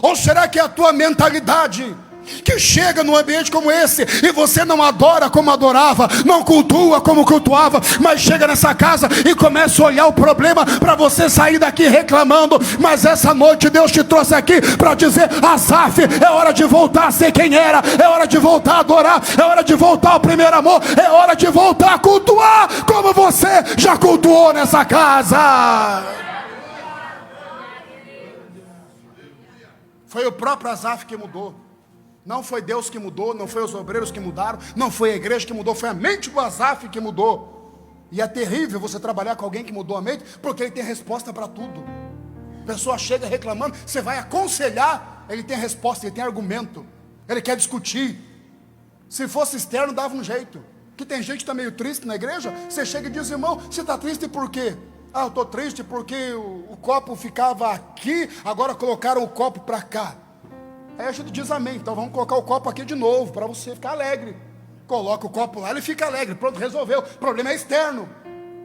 Ou será que é a tua mentalidade que chega num ambiente como esse e você não adora como adorava, não cultua como cultuava, mas chega nessa casa e começa a olhar o problema para você sair daqui reclamando? Mas essa noite Deus te trouxe aqui para dizer: Asaf, é hora de voltar a ser quem era, é hora de voltar a adorar, é hora de voltar ao primeiro amor, é hora de voltar a cultuar como você já cultuou nessa casa. Foi o próprio Asaf que mudou. Não foi Deus que mudou, não foi os obreiros que mudaram, não foi a igreja que mudou, foi a mente do Asaf que mudou. E é terrível você trabalhar com alguém que mudou a mente, porque ele tem resposta para tudo. A pessoa chega reclamando, você vai aconselhar, ele tem resposta, ele tem argumento, ele quer discutir. Se fosse externo, dava um jeito. Que tem gente que está meio triste na igreja, você chega e diz: irmão, você está triste por quê? Ah, eu estou triste porque o copo ficava aqui, agora colocaram o copo para cá. Aí a gente diz amém, então vamos colocar o copo aqui de novo, para você ficar alegre. Coloca o copo lá, ele fica alegre, pronto, resolveu. O problema é externo.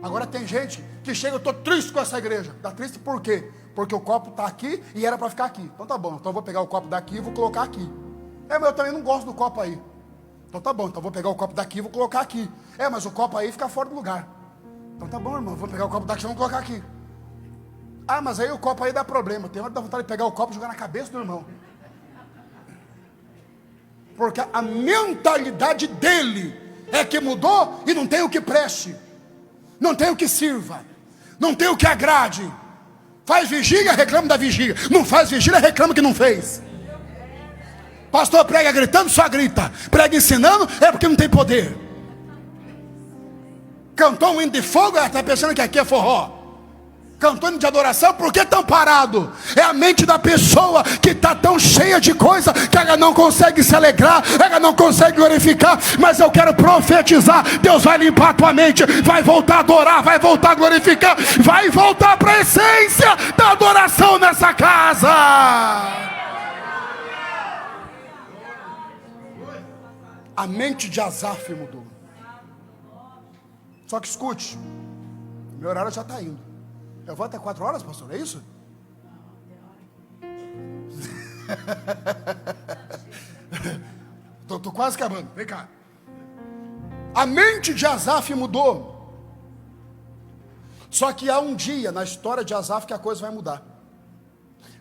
Agora tem gente que chega: eu estou triste com essa igreja. Está triste por quê? Porque o copo está aqui e era para ficar aqui. Então tá bom, então eu vou pegar o copo daqui e vou colocar aqui. Mas eu também não gosto do copo aí. Então tá bom, então eu vou pegar o copo daqui e vou colocar aqui. Mas o copo aí fica fora do lugar. Então tá bom, irmão, vou pegar o copo daqui e vou colocar aqui. Mas aí o copo aí dá problema. Tem hora que dá vontade de pegar o copo e jogar na cabeça do irmão. Porque a mentalidade dele é que mudou e não tem o que preste, não tem o que sirva, não tem o que agrade. Faz vigília, reclama da vigília. Não faz vigília, reclama que não fez. Pastor prega gritando, só grita. Prega ensinando, é porque não tem poder. Cantou um hino de fogo, está pensando que aqui é forró. Cantou hino de adoração, por que tão parado? É a mente da pessoa que está tão cheia de coisa que ela não consegue se alegrar, ela não consegue glorificar. Mas eu quero profetizar: Deus vai limpar a tua mente, vai voltar a adorar, vai voltar a glorificar, vai voltar para a essência da adoração nessa casa. A mente de Asaf mudou. Só que escute, meu horário já está indo. Eu vou até 4 horas, pastor, é isso? Tô quase acabando, vem cá. A mente de Asaf mudou. Só que há um dia na história de Asaf que a coisa vai mudar.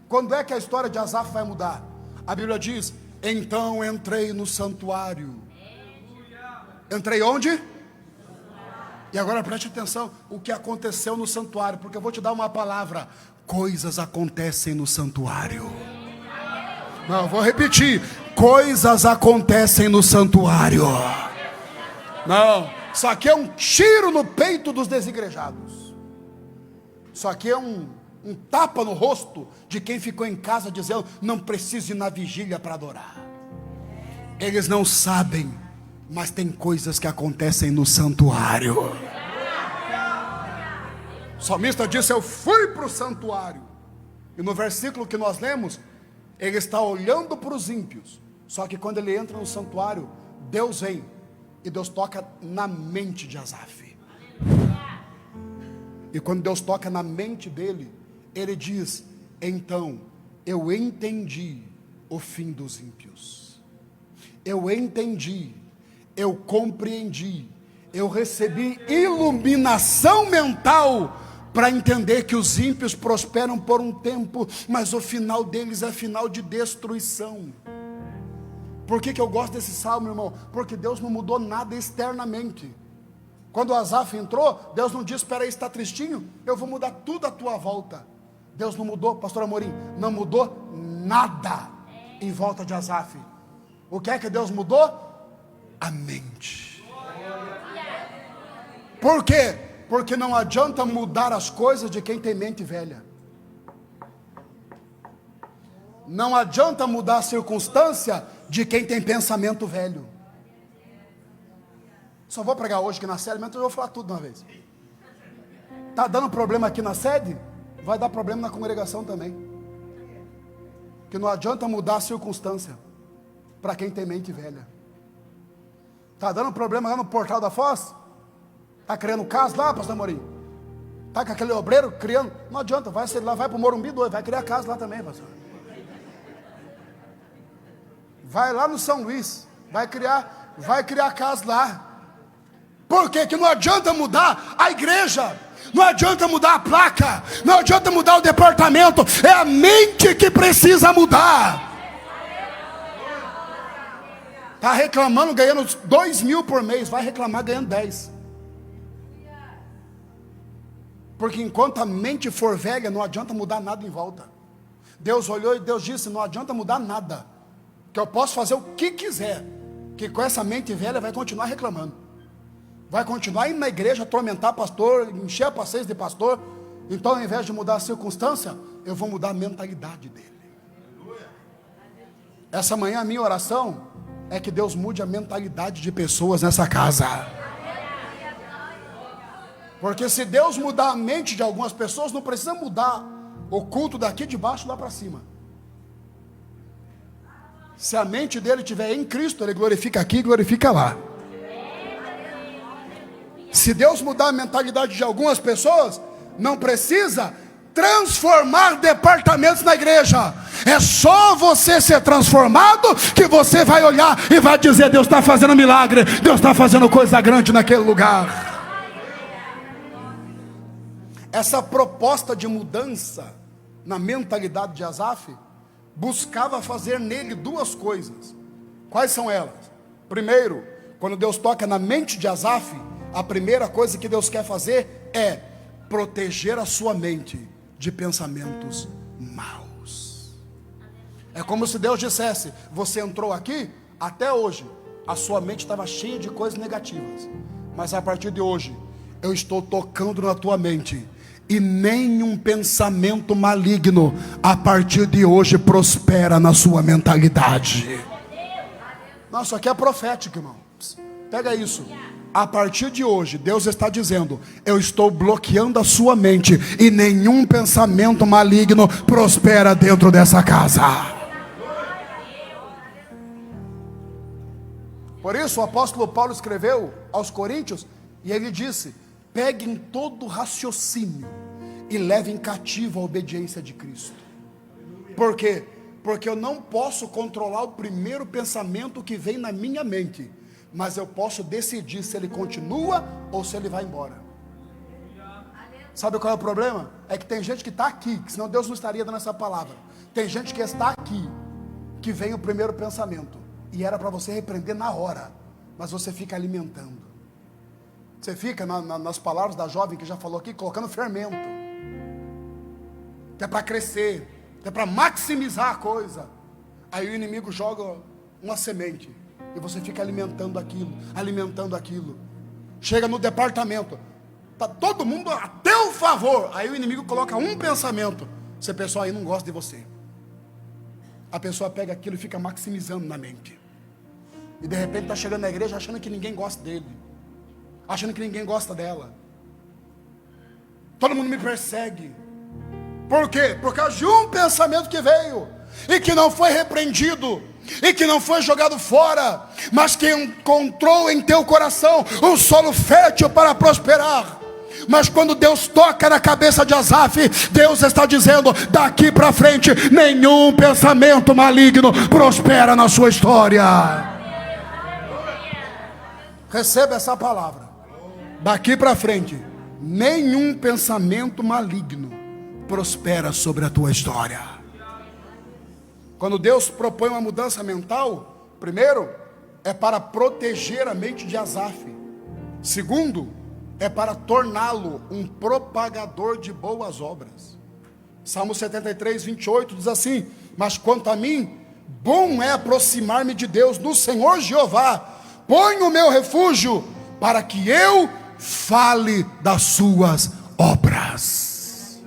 Quando é que a história de Asaf vai mudar? A Bíblia diz: então entrei no santuário. Entrei onde? E agora preste atenção, o que aconteceu no santuário, porque eu vou te dar uma palavra: coisas acontecem no santuário. Não, eu vou repetir: coisas acontecem no santuário. Não, isso aqui é um tiro no peito dos desigrejados. Isso aqui é um tapa no rosto de quem ficou em casa dizendo: não preciso ir na vigília para adorar. Eles não sabem, mas tem coisas que acontecem no santuário. O salmista disse: eu fui para o santuário. E no versículo que nós lemos, ele está olhando para os ímpios. Só que quando ele entra no santuário, Deus vem e Deus toca na mente de Asaf. E quando Deus toca na mente dele, ele diz: então eu entendi o fim dos ímpios. Eu entendi, eu compreendi, eu recebi iluminação mental para entender que os ímpios prosperam por um tempo, mas o final deles é final de destruição. Por que eu gosto desse salmo, irmão? Porque Deus não mudou nada externamente. Quando Asaf entrou, Deus não disse: espera aí, está tristinho? Eu vou mudar tudo à tua volta. Deus não mudou, pastor Amorim, não mudou nada em volta de Asaf. O que é que Deus mudou? A mente. Por quê? Porque não adianta mudar as coisas de quem tem mente velha. Não adianta mudar a circunstância de quem tem pensamento velho. Só vou pregar hoje aqui na sede, mas eu vou falar tudo de uma vez. Está dando problema aqui na sede? Vai dar problema na congregação também. Que não adianta mudar a circunstância para quem tem mente velha. Está dando problema lá no Portal da Foz? Está criando casa lá, pastor Amorim? Está com aquele obreiro criando? Não adianta, vai ser lá, vai para o Morumbi 2, vai criar casa lá também, pastor. Vai lá no São Luís, vai criar casa lá. Por quê? Que não adianta mudar a igreja, não adianta mudar a placa, não adianta mudar o departamento, é a mente que precisa mudar. Está reclamando ganhando 2.000 por mês, vai reclamar ganhando 10. Porque enquanto a mente for velha, não adianta mudar nada em volta. Deus olhou e Deus disse: não adianta mudar nada, que eu posso fazer o que quiser, que com essa mente velha vai continuar reclamando, vai continuar indo na igreja, atormentar pastor, encher a paciência de pastor. Então, ao invés de mudar a circunstância, eu vou mudar a mentalidade dele. Essa manhã a minha oração é que Deus mude a mentalidade de pessoas nessa casa. Porque se Deus mudar a mente de algumas pessoas, não precisa mudar o culto daqui de baixo lá para cima. Se a mente dele estiver em Cristo, ele glorifica aqui e glorifica lá. Se Deus mudar a mentalidade de algumas pessoas, não precisa transformar departamentos na igreja. É só você ser transformado que você vai olhar e vai dizer: Deus está fazendo milagre, Deus está fazendo coisa grande naquele lugar. Essa proposta de mudança na mentalidade de Asaf buscava fazer nele duas coisas. Quais são elas? Primeiro, quando Deus toca na mente de Asaf, a primeira coisa que Deus quer fazer é proteger a sua mente de pensamentos maus. É como se Deus dissesse: você entrou aqui, até hoje a sua mente estava cheia de coisas negativas, mas a partir de hoje eu estou tocando na tua mente, e nenhum pensamento maligno a partir de hoje prospera na sua mentalidade. Nossa, isso aqui é profético, irmão. Pega isso. A partir de hoje, Deus está dizendo: eu estou bloqueando a sua mente, e nenhum pensamento maligno prospera dentro dessa casa. Por isso o apóstolo Paulo escreveu aos Coríntios, e ele disse: peguem todo raciocínio e levem cativo a obediência de Cristo. Por quê? Porque eu não posso controlar o primeiro pensamento que vem na minha mente, mas eu posso decidir se ele continua ou se ele vai embora. Sabe qual é o problema? É que tem gente que está aqui, que senão Deus não estaria dando essa palavra. Tem gente que está aqui, que vem o primeiro pensamento, e era para você repreender na hora, mas você fica alimentando. Você fica nas palavras da jovem que já falou aqui, colocando fermento, que é para crescer, que é para maximizar a coisa. Aí o inimigo joga uma semente, e você fica alimentando aquilo. Chega no departamento, tá todo mundo a teu favor, aí o inimigo coloca um pensamento: esse pessoal aí não gosta de você. A pessoa pega aquilo e fica maximizando na mente, e de repente está chegando na igreja achando que ninguém gosta dele, achando que ninguém gosta dela. Todo mundo me persegue. Por quê? Por causa de um pensamento que veio, e que não foi repreendido, e que não foi jogado fora, mas que encontrou em teu coração um solo fértil para prosperar. Mas quando Deus toca na cabeça de Asaf, Deus está dizendo: daqui para frente nenhum pensamento maligno prospera na sua história. Receba essa palavra. Daqui para frente nenhum pensamento maligno prospera sobre a tua história. Quando Deus propõe uma mudança mental, primeiro, é para proteger a mente de Asaf. Segundo, é para torná-lo um propagador de boas obras. Salmo 73, 28 diz assim: mas quanto a mim, bom é aproximar-me de Deus, do Senhor Jeová, ponho o meu refúgio, para que eu fale das suas obras.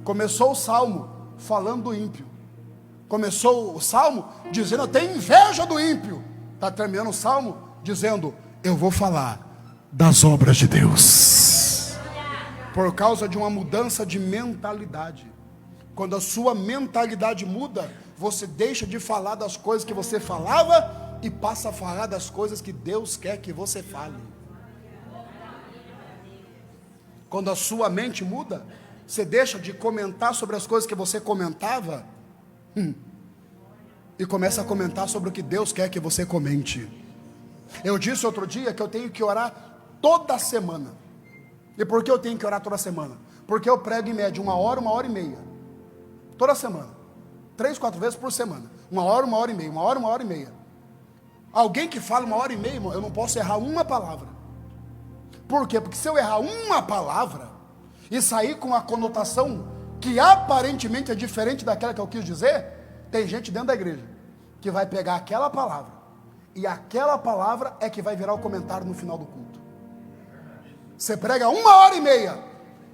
Começou o salmo falando do ímpio. Começou o salmo dizendo: eu tenho inveja do ímpio. Está terminando o salmo dizendo: eu vou falar das obras de Deus. Por causa de uma mudança de mentalidade. Quando a sua mentalidade muda, você deixa de falar das coisas que você falava e passa a falar das coisas que Deus quer que você fale. Quando a sua mente muda, você deixa de comentar sobre as coisas que você comentava e começa a comentar sobre o que Deus quer que você comente. Eu disse outro dia que eu tenho que orar toda semana. E por que eu tenho que orar toda semana? Porque eu prego em média 1 hora, 1h30. Toda semana. 3, 4 vezes por semana. 1 hora, 1h30. 1 hora, 1h30. Alguém que fala 1h30, irmão, eu não posso errar uma palavra. Por quê? Porque se eu errar uma palavra e sair com a conotação que aparentemente é diferente daquela que eu quis dizer, tem gente dentro da igreja que vai pegar aquela palavra, e aquela palavra é que vai virar o comentário no final do culto. Você prega 1h30,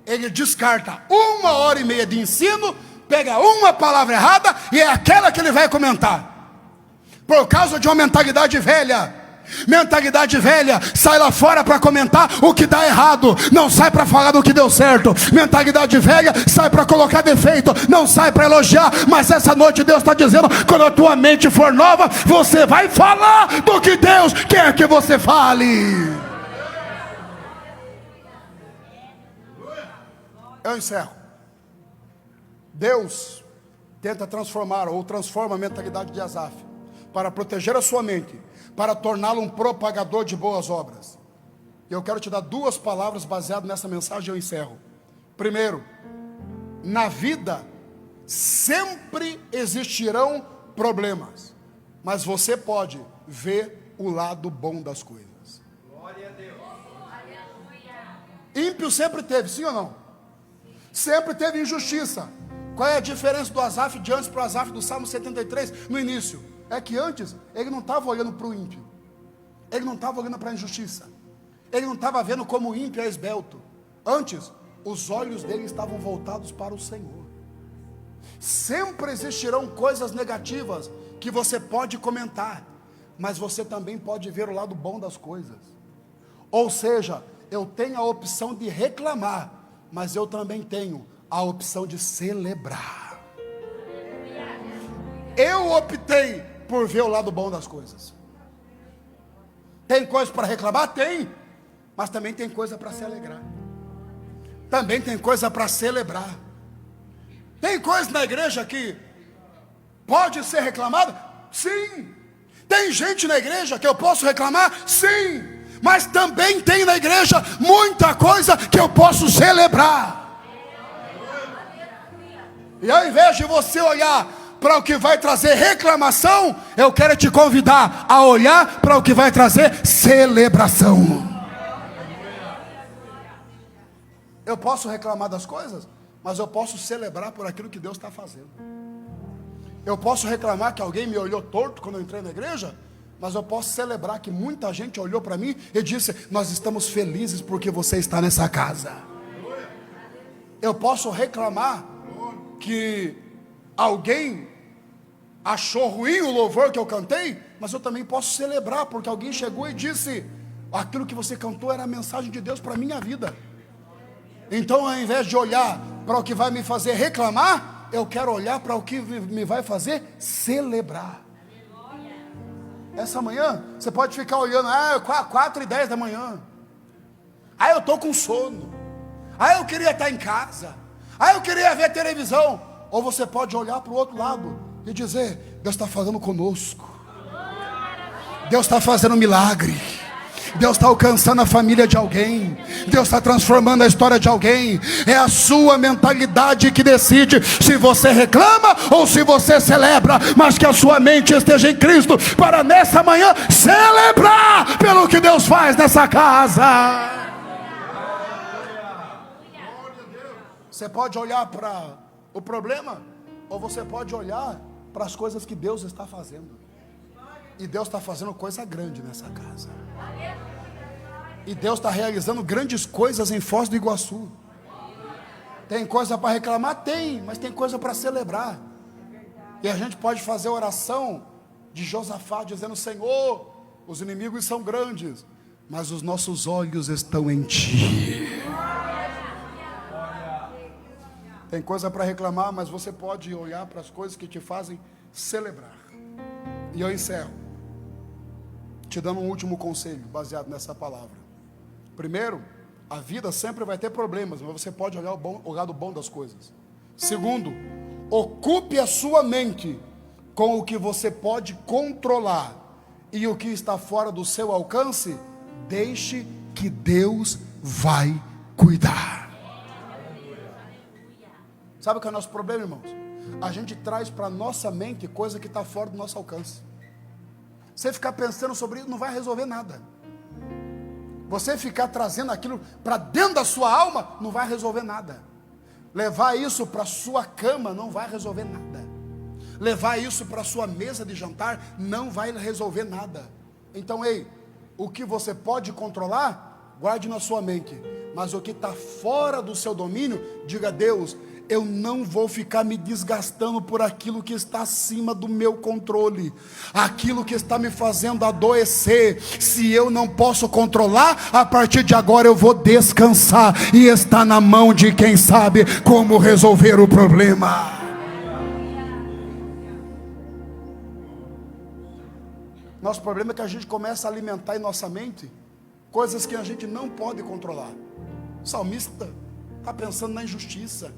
ele descarta 1h30 de ensino, pega uma palavra errada e é aquela que ele vai comentar, por causa de uma mentalidade velha. Mentalidade velha sai lá fora para comentar o que dá errado, não sai para falar do que deu certo. Mentalidade velha sai para colocar defeito, não sai para elogiar. Mas essa noite Deus está dizendo: quando a tua mente for nova, você vai falar do que Deus quer que você fale. Eu encerro. Deus tenta transformar, ou transforma a mentalidade de Asaf, para proteger a sua mente, para torná-lo um propagador de boas obras. Eu quero te dar 2 palavras baseadas nessa mensagem e eu encerro. Primeiro, na vida sempre existirão problemas, mas você pode ver o lado bom das coisas. Glória a Deus. Ímpio sempre teve, sim ou não? Sempre teve injustiça. Qual é a diferença do Asaf de antes para o Asaf do Salmo 73 no início? É que antes ele não estava olhando para o ímpio, ele não estava olhando para a injustiça, ele não estava vendo como o ímpio é esbelto. Antes, os olhos dele estavam voltados para o Senhor. Sempre existirão coisas negativas que você pode comentar, mas você também pode ver o lado bom das coisas. Ou seja, eu tenho a opção de reclamar, mas eu também tenho a opção de celebrar. Eu optei por ver o lado bom das coisas. Tem coisa para reclamar? Tem. Mas também tem coisa para se alegrar. Também tem coisa para celebrar. Tem coisa na igreja que pode ser reclamada? Sim. Tem gente na igreja que eu posso reclamar? Sim. Mas também tem na igreja muita coisa que eu posso celebrar. E ao invés de você olhar para o que vai trazer reclamação, eu quero te convidar a olhar para o que vai trazer celebração. Eu posso reclamar das coisas, mas eu posso celebrar por aquilo que Deus está fazendo. Eu posso reclamar que alguém me olhou torto quando eu entrei na igreja, mas eu posso celebrar que muita gente olhou para mim e disse: nós estamos felizes porque você está nessa casa. Eu posso reclamar que alguém achou ruim o louvor que eu cantei, mas eu também posso celebrar porque alguém chegou e disse: aquilo que você cantou era a mensagem de Deus para a minha vida. Então, ao invés de olhar para o que vai me fazer reclamar, eu quero olhar para o que me vai fazer celebrar. Essa manhã, você pode ficar olhando: 4:10 da manhã. Eu estou com sono. Eu queria estar em casa. Eu queria ver televisão. Ou você pode olhar para o outro lado e dizer: Deus está falando conosco. Deus está fazendo um milagre. Deus está alcançando a família de alguém. Deus está transformando a história de alguém. É a sua mentalidade que decide se você reclama ou se você celebra. Mas que a sua mente esteja em Cristo para nessa manhã celebrar pelo que Deus faz nessa casa. Você pode olhar para o problema, ou você pode olhar para as coisas que Deus está fazendo. E Deus está fazendo coisa grande nessa casa. E Deus está realizando grandes coisas em Foz do Iguaçu. Tem coisa para reclamar? Tem, mas tem coisa para celebrar. E a gente pode fazer oração de Josafá, dizendo: Senhor, os inimigos são grandes, mas os nossos olhos estão em Ti. Tem coisa para reclamar, mas você pode olhar para as coisas que te fazem celebrar. E eu encerro te dando um último conselho baseado nessa palavra. Primeiro, a vida sempre vai ter problemas, mas você pode olhar o lado bom das coisas. Segundo, ocupe a sua mente com o que você pode controlar, e o que está fora do seu alcance, deixe que Deus vai cuidar. Sabe o que é o nosso problema, irmãos? A gente traz para a nossa mente coisa que está fora do nosso alcance. Você ficar pensando sobre isso não vai resolver nada. Você ficar trazendo aquilo para dentro da sua alma não vai resolver nada. Levar isso para a sua cama não vai resolver nada. Levar isso para a sua mesa de jantar não vai resolver nada. Então, o que você pode controlar, guarde na sua mente. Mas o que está fora do seu domínio, diga: Deus, eu não vou ficar me desgastando por aquilo que está acima do meu controle, aquilo que está me fazendo adoecer. Se eu não posso controlar, a partir de agora eu vou descansar, e está na mão de quem sabe como resolver o problema. Nosso problema é que a gente começa a alimentar em nossa mente coisas que a gente não pode controlar. O salmista está pensando na injustiça,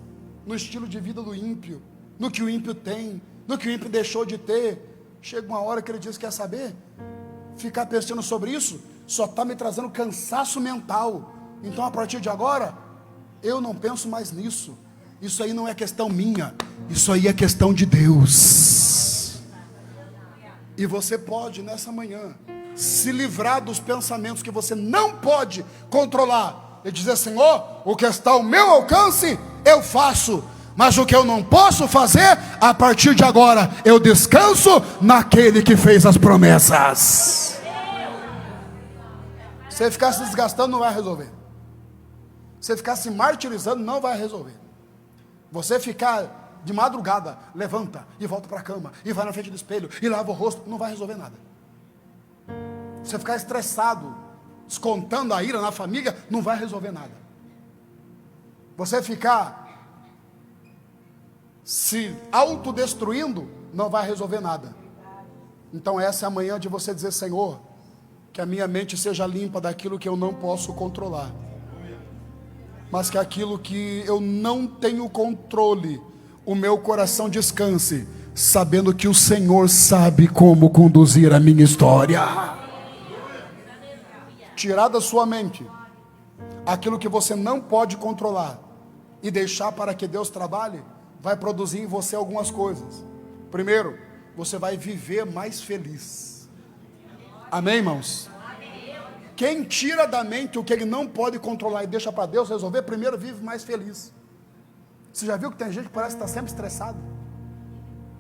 no estilo de vida do ímpio, no que o ímpio tem, no que o ímpio deixou de ter. Chega uma hora que ele diz: quer saber? Ficar pensando sobre isso só está me trazendo cansaço mental. Então, a partir de agora, eu não penso mais nisso. Isso aí não é questão minha, isso aí é questão de Deus. E você pode, nessa manhã, se livrar dos pensamentos que você não pode controlar e dizer: Senhor, o que está ao meu alcance, eu faço, Mas o que eu não posso fazer, a partir de agora, eu descanso naquele que fez as promessas. Você ficar se desgastando não vai resolver. Você ficar se martirizando não vai resolver. Você ficar de madrugada, levanta e volta para a cama, e vai na frente do espelho, e lava o rosto, não vai resolver nada. Você ficar estressado, descontando a ira na família, não vai resolver nada. Você ficar se autodestruindo, não vai resolver nada. Então essa é a manhã de você dizer: Senhor, que a minha mente seja limpa daquilo que eu não posso controlar, mas que aquilo que eu não tenho controle, o meu coração descanse, sabendo que o Senhor sabe como conduzir a minha história. Tirar da sua mente aquilo que você não pode controlar e deixar para que Deus trabalhe, vai produzir em você algumas coisas. Primeiro, você vai viver mais feliz. Amém, irmãos? Quem tira da mente o que ele não pode controlar e deixa para Deus resolver, primeiro vive mais feliz. Você já viu que tem gente que parece estar sempre estressado,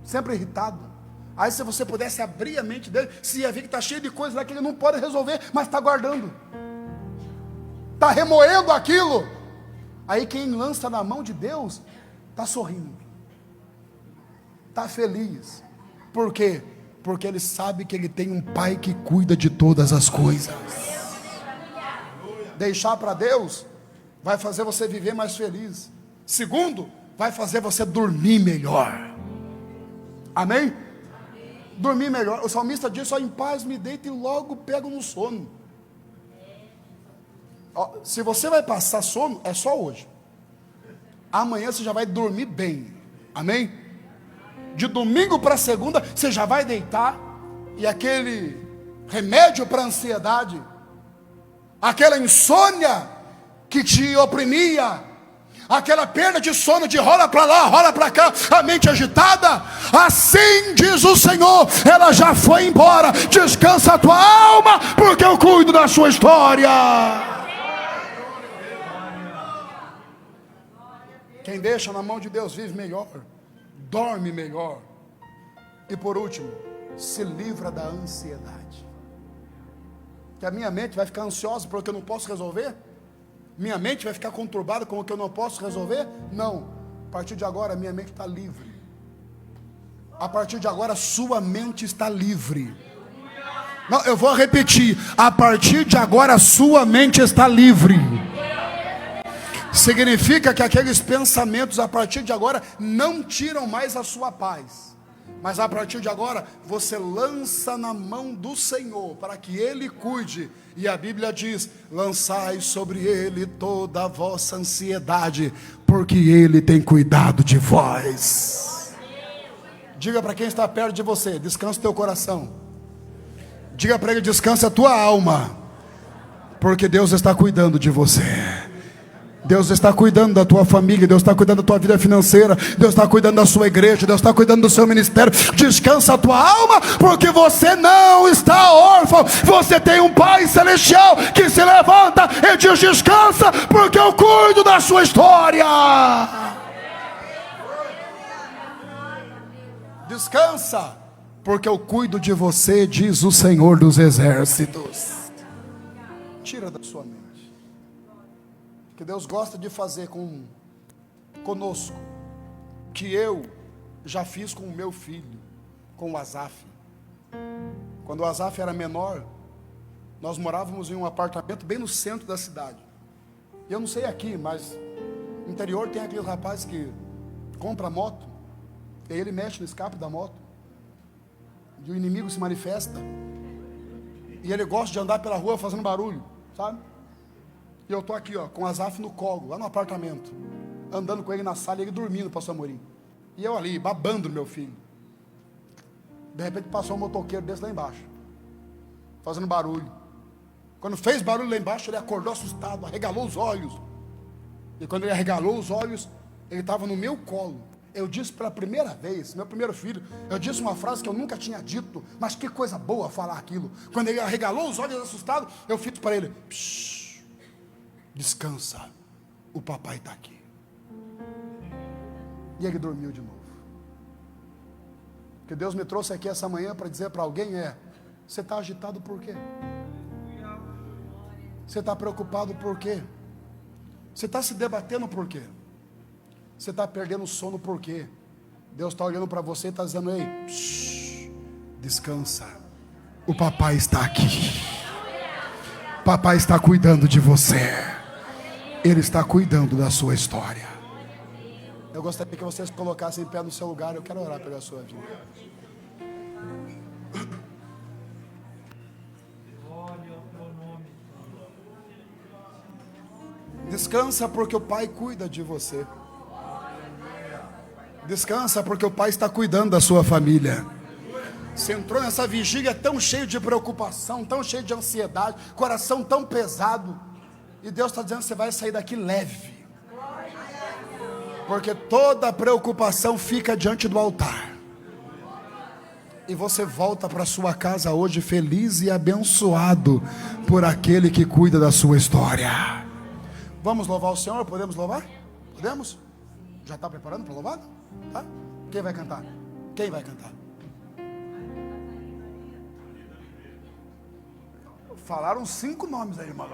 sempre irritado? Aí se você pudesse abrir a mente dele, você ia ver que está cheio de coisas lá que ele não pode resolver, mas está guardando, está remoendo aquilo. Aí quem lança na mão de Deus, está sorrindo, está feliz. Por quê? Porque ele sabe que ele tem um pai que cuida de todas as coisas. Deixar para Deus vai fazer você viver mais feliz. Segundo, vai fazer você dormir melhor. Amém? Dormir melhor. O salmista diz: em paz me deito e logo pego no sono. Se você vai passar sono, é só hoje. Amanhã você já vai dormir bem. Amém? De domingo para segunda você já vai deitar, e aquele remédio para a ansiedade, aquela insônia que te oprimia, aquela perda de sono de rola para lá, rola para cá, a mente agitada, assim diz o Senhor, ela já foi embora. Descansa a tua alma, porque eu cuido da sua história. Quem deixa na mão de Deus vive melhor, dorme melhor. E por último, se livra da ansiedade. Que a minha mente vai ficar ansiosa porque eu não posso resolver? Minha mente vai ficar conturbada com o que eu não posso resolver? Não. A partir de agora, minha mente está livre. A partir de agora, sua mente está livre. Não, eu vou repetir. A partir de agora, sua mente está livre. Significa que aqueles pensamentos, a partir de agora, não tiram mais a sua paz. Mas a partir de agora, você lança na mão do Senhor, para que Ele cuide. E a Bíblia diz: lançai sobre Ele toda a vossa ansiedade, porque Ele tem cuidado de vós. Diga para quem está perto de você: descansa o teu coração. Diga para ele: descansa a tua alma, porque Deus está cuidando de você. Deus está cuidando da tua família, Deus está cuidando da tua vida financeira, Deus está cuidando da sua igreja, Deus está cuidando do seu ministério. Descansa a tua alma, porque você não está órfão. Você tem um Pai celestial que se levanta e diz: descansa, porque eu cuido da sua história. Descansa, porque eu cuido de você, diz o Senhor dos exércitos. Tira da sua mente. Que Deus gosta de fazer conosco, que eu já fiz com o meu filho, com o Asaf. Quando o Asaf era menor, nós morávamos em um apartamento bem no centro da cidade. Eu não sei aqui, mas no interior tem aqueles rapazes que compra moto, e ele mexe no escape da moto, e o inimigo se manifesta, e ele gosta de andar pela rua fazendo barulho, sabe? E eu estou aqui, com o Asaf no colo, lá no apartamento, andando com ele na sala, e ele dormindo, pastor Amorim. E eu ali, babando no meu filho. De repente passou um motoqueiro desse lá embaixo, fazendo barulho. Quando fez barulho lá embaixo, ele acordou assustado, arregalou os olhos. E quando ele arregalou os olhos, ele estava no meu colo. Eu disse pela primeira vez, meu primeiro filho, eu disse uma frase que eu nunca tinha dito, mas que coisa boa falar aquilo. Quando ele arregalou os olhos assustado, eu fiz para ele: psh, descansa, o papai está aqui. E ele dormiu de novo. O que Deus me trouxe aqui essa manhã para dizer para alguém é: você está agitado por quê? Você está preocupado por quê? Você está se debatendo por quê? Você está perdendo sono por quê? Deus está olhando para você e está dizendo: ei, descansa. O papai está aqui. Papai está cuidando de você. Ele está cuidando da sua história. Eu gostaria que vocês colocassem em pé no seu lugar. Eu quero orar pela sua vida. Descansa porque o Pai cuida de você. Descansa porque o Pai está cuidando da sua família. Você entrou nessa vigília tão cheio de preocupação, tão cheio de ansiedade, coração tão pesado, e Deus está dizendo que você vai sair daqui leve, porque toda preocupação fica diante do altar, e você volta para sua casa hoje feliz e abençoado por aquele que cuida da sua história. Vamos louvar o Senhor? Podemos louvar? Podemos? Já está preparando para louvar? Tá? Quem vai cantar? Quem vai cantar? Falaram 5 nomes aí, irmão.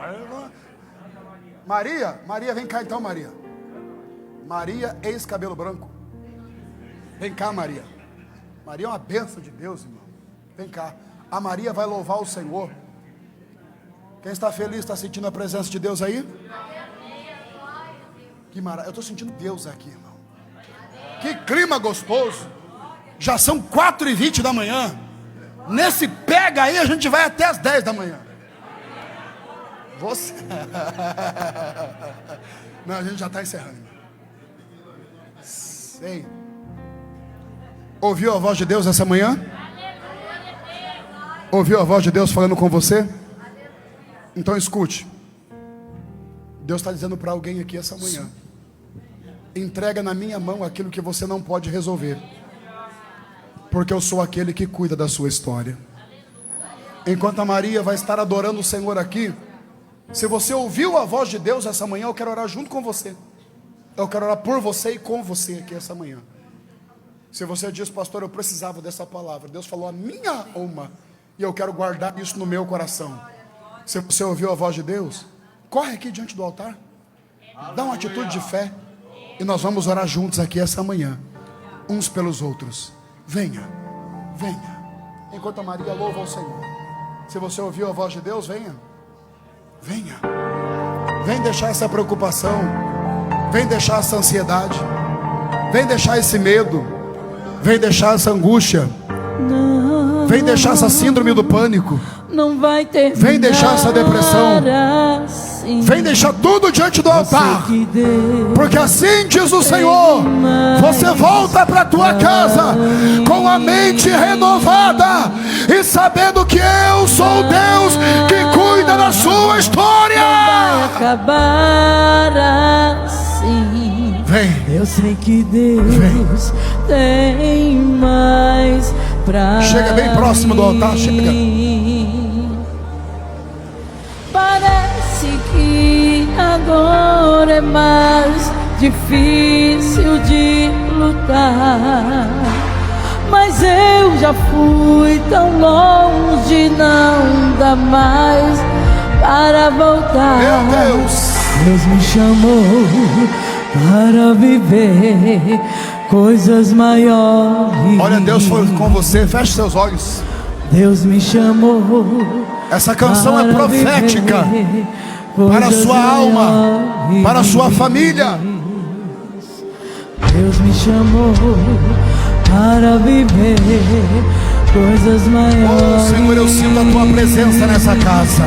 Maria, vem cá então, Maria. Maria, ex-cabelo branco. Vem cá, Maria. Maria é uma bênção de Deus, irmão. Vem cá. A Maria vai louvar o Senhor. Quem está feliz, está sentindo a presença de Deus aí? Que maravilha. Eu estou sentindo Deus aqui, irmão. Que clima gostoso. Já são 4h20 da manhã. Nesse pega aí, a gente vai até as 10 da manhã. Você. Não, a gente já está encerrando. Sei. Ouviu a voz de Deus essa manhã? Ouviu a voz de Deus falando com você? Então escute. Deus está dizendo para alguém aqui essa manhã: entrega na minha mão aquilo que você não pode resolver, porque eu sou aquele que cuida da sua história. Enquanto a Maria vai estar adorando o Senhor aqui, se você ouviu a voz de Deus essa manhã, eu quero orar junto com você. Eu quero orar por você e com você aqui essa manhã. Se você diz: pastor, eu precisava dessa palavra, Deus falou a minha alma, e eu quero guardar isso no meu coração. Se você ouviu a voz de Deus, corre aqui diante do altar, dá uma atitude de fé, e nós vamos orar juntos aqui essa manhã, uns pelos outros. Venha, venha. Enquanto a Maria louva ao Senhor, se você ouviu a voz de Deus, venha. Venha. Vem deixar essa preocupação, vem deixar essa ansiedade, vem deixar esse medo, vem deixar essa angústia, vem deixar essa síndrome do pânico, não vai ter, vem deixar essa depressão, vem deixar tudo diante do altar, porque assim diz o Senhor: você volta para a tua casa com a mente renovada e sabendo que eu sou Deus que cuida da sua história. Não vai acabar assim. Vem. Eu sei que Deus tem mais pra chega bem próximo do altar, chega. Parece que agora é mais difícil de lutar, mas eu já fui tão longe, não dá mais para voltar. Meu Deus, Deus me chamou para viver coisas maiores. Olha, Deus foi com você, feche seus olhos. Deus me chamou. Essa canção é profética para a sua alma, para a sua família. Deus me chamou para viver coisas maiores. Oh Senhor, eu sinto a tua presença nessa casa.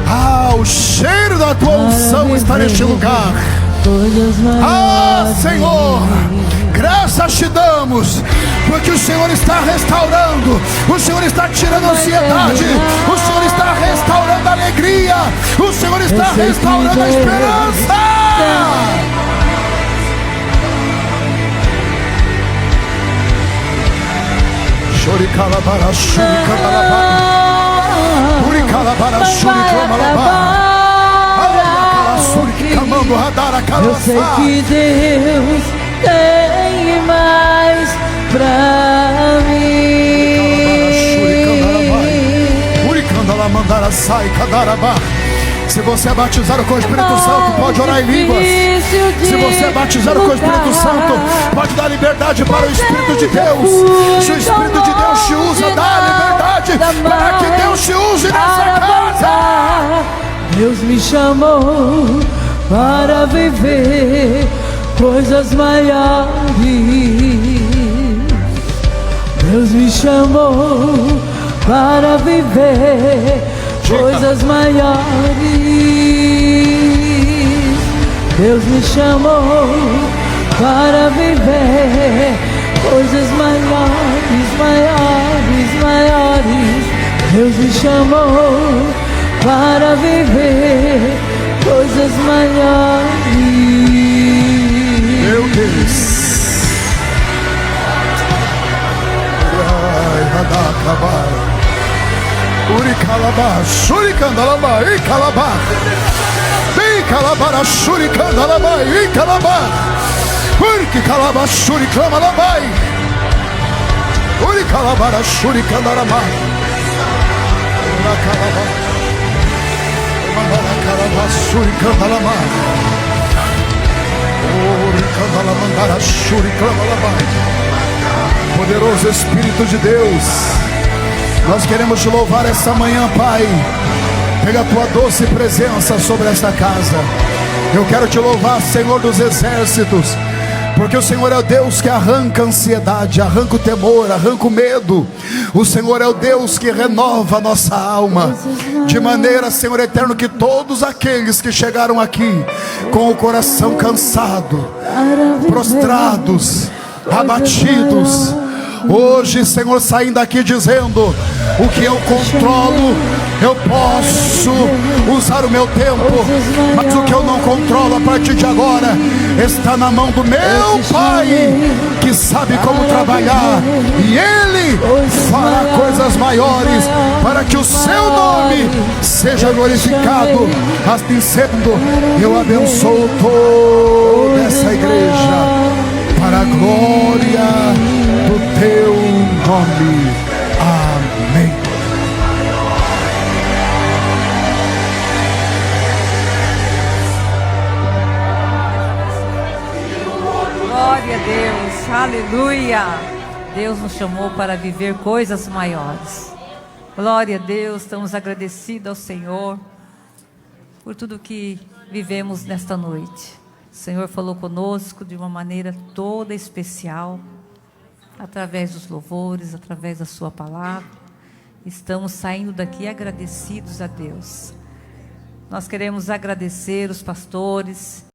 Ah, o cheiro da tua unção está neste lugar. Ah, Senhor, graças te damos, porque o Senhor está restaurando, o Senhor está tirando a ansiedade, o Senhor está restaurando a alegria, o Senhor está restaurando a esperança. Choricalabara, choricalabara, choricalabara, choricalabara. Eu sei que Deus tem mais pra mim. Se você é batizado com o Espírito Santo, pode orar em línguas. Se você é batizado com o Espírito Santo, pode dar liberdade para o Espírito de Deus. Se o Espírito de Deus te usa, dá liberdade para que Deus te use nessa casa. Deus me chamou para viver coisas maiores. Deus me chamou para viver coisas maiores. Deus me chamou para viver coisas maiores, maiores, maiores. Deus me chamou para viver coisas maiores. Meu Deus. Uri calabá, shuri candalabá, e calabá. Bem calabá, shuri candalabá, e calabá. Uri calabá, shuri clamalabá. Uri calabá, shuri candalabá. Ura calabá. Mandala calabá, shuri candalabá. Uri candalamandara, shuri clamalabá. Poderoso Espírito de Deus, nós queremos te louvar essa manhã, Pai. Pega a tua doce presença sobre esta casa. Eu quero te louvar, Senhor dos exércitos, porque o Senhor é o Deus que arranca a ansiedade, arranca o temor, arranca o medo. O Senhor é o Deus que renova a nossa alma, de maneira, Senhor eterno, que todos aqueles que chegaram aqui com o coração cansado, prostrados, abatidos, hoje, Senhor, saindo daqui dizendo: o que eu controlo, eu posso usar o meu tempo, mas o que eu não controlo a partir de agora está na mão do meu Pai, que sabe como trabalhar, e Ele fará coisas maiores para que o seu nome seja glorificado. Assim sendo, eu abençoo toda essa igreja para a glória do teu nome. Amém. Glória a Deus, aleluia. Deus nos chamou para viver coisas maiores. Glória a Deus, estamos agradecidos ao Senhor por tudo que vivemos nesta noite. O Senhor falou conosco de uma maneira toda especial, através dos louvores, através da sua palavra. Estamos saindo daqui agradecidos a Deus. Nós queremos agradecer os pastores,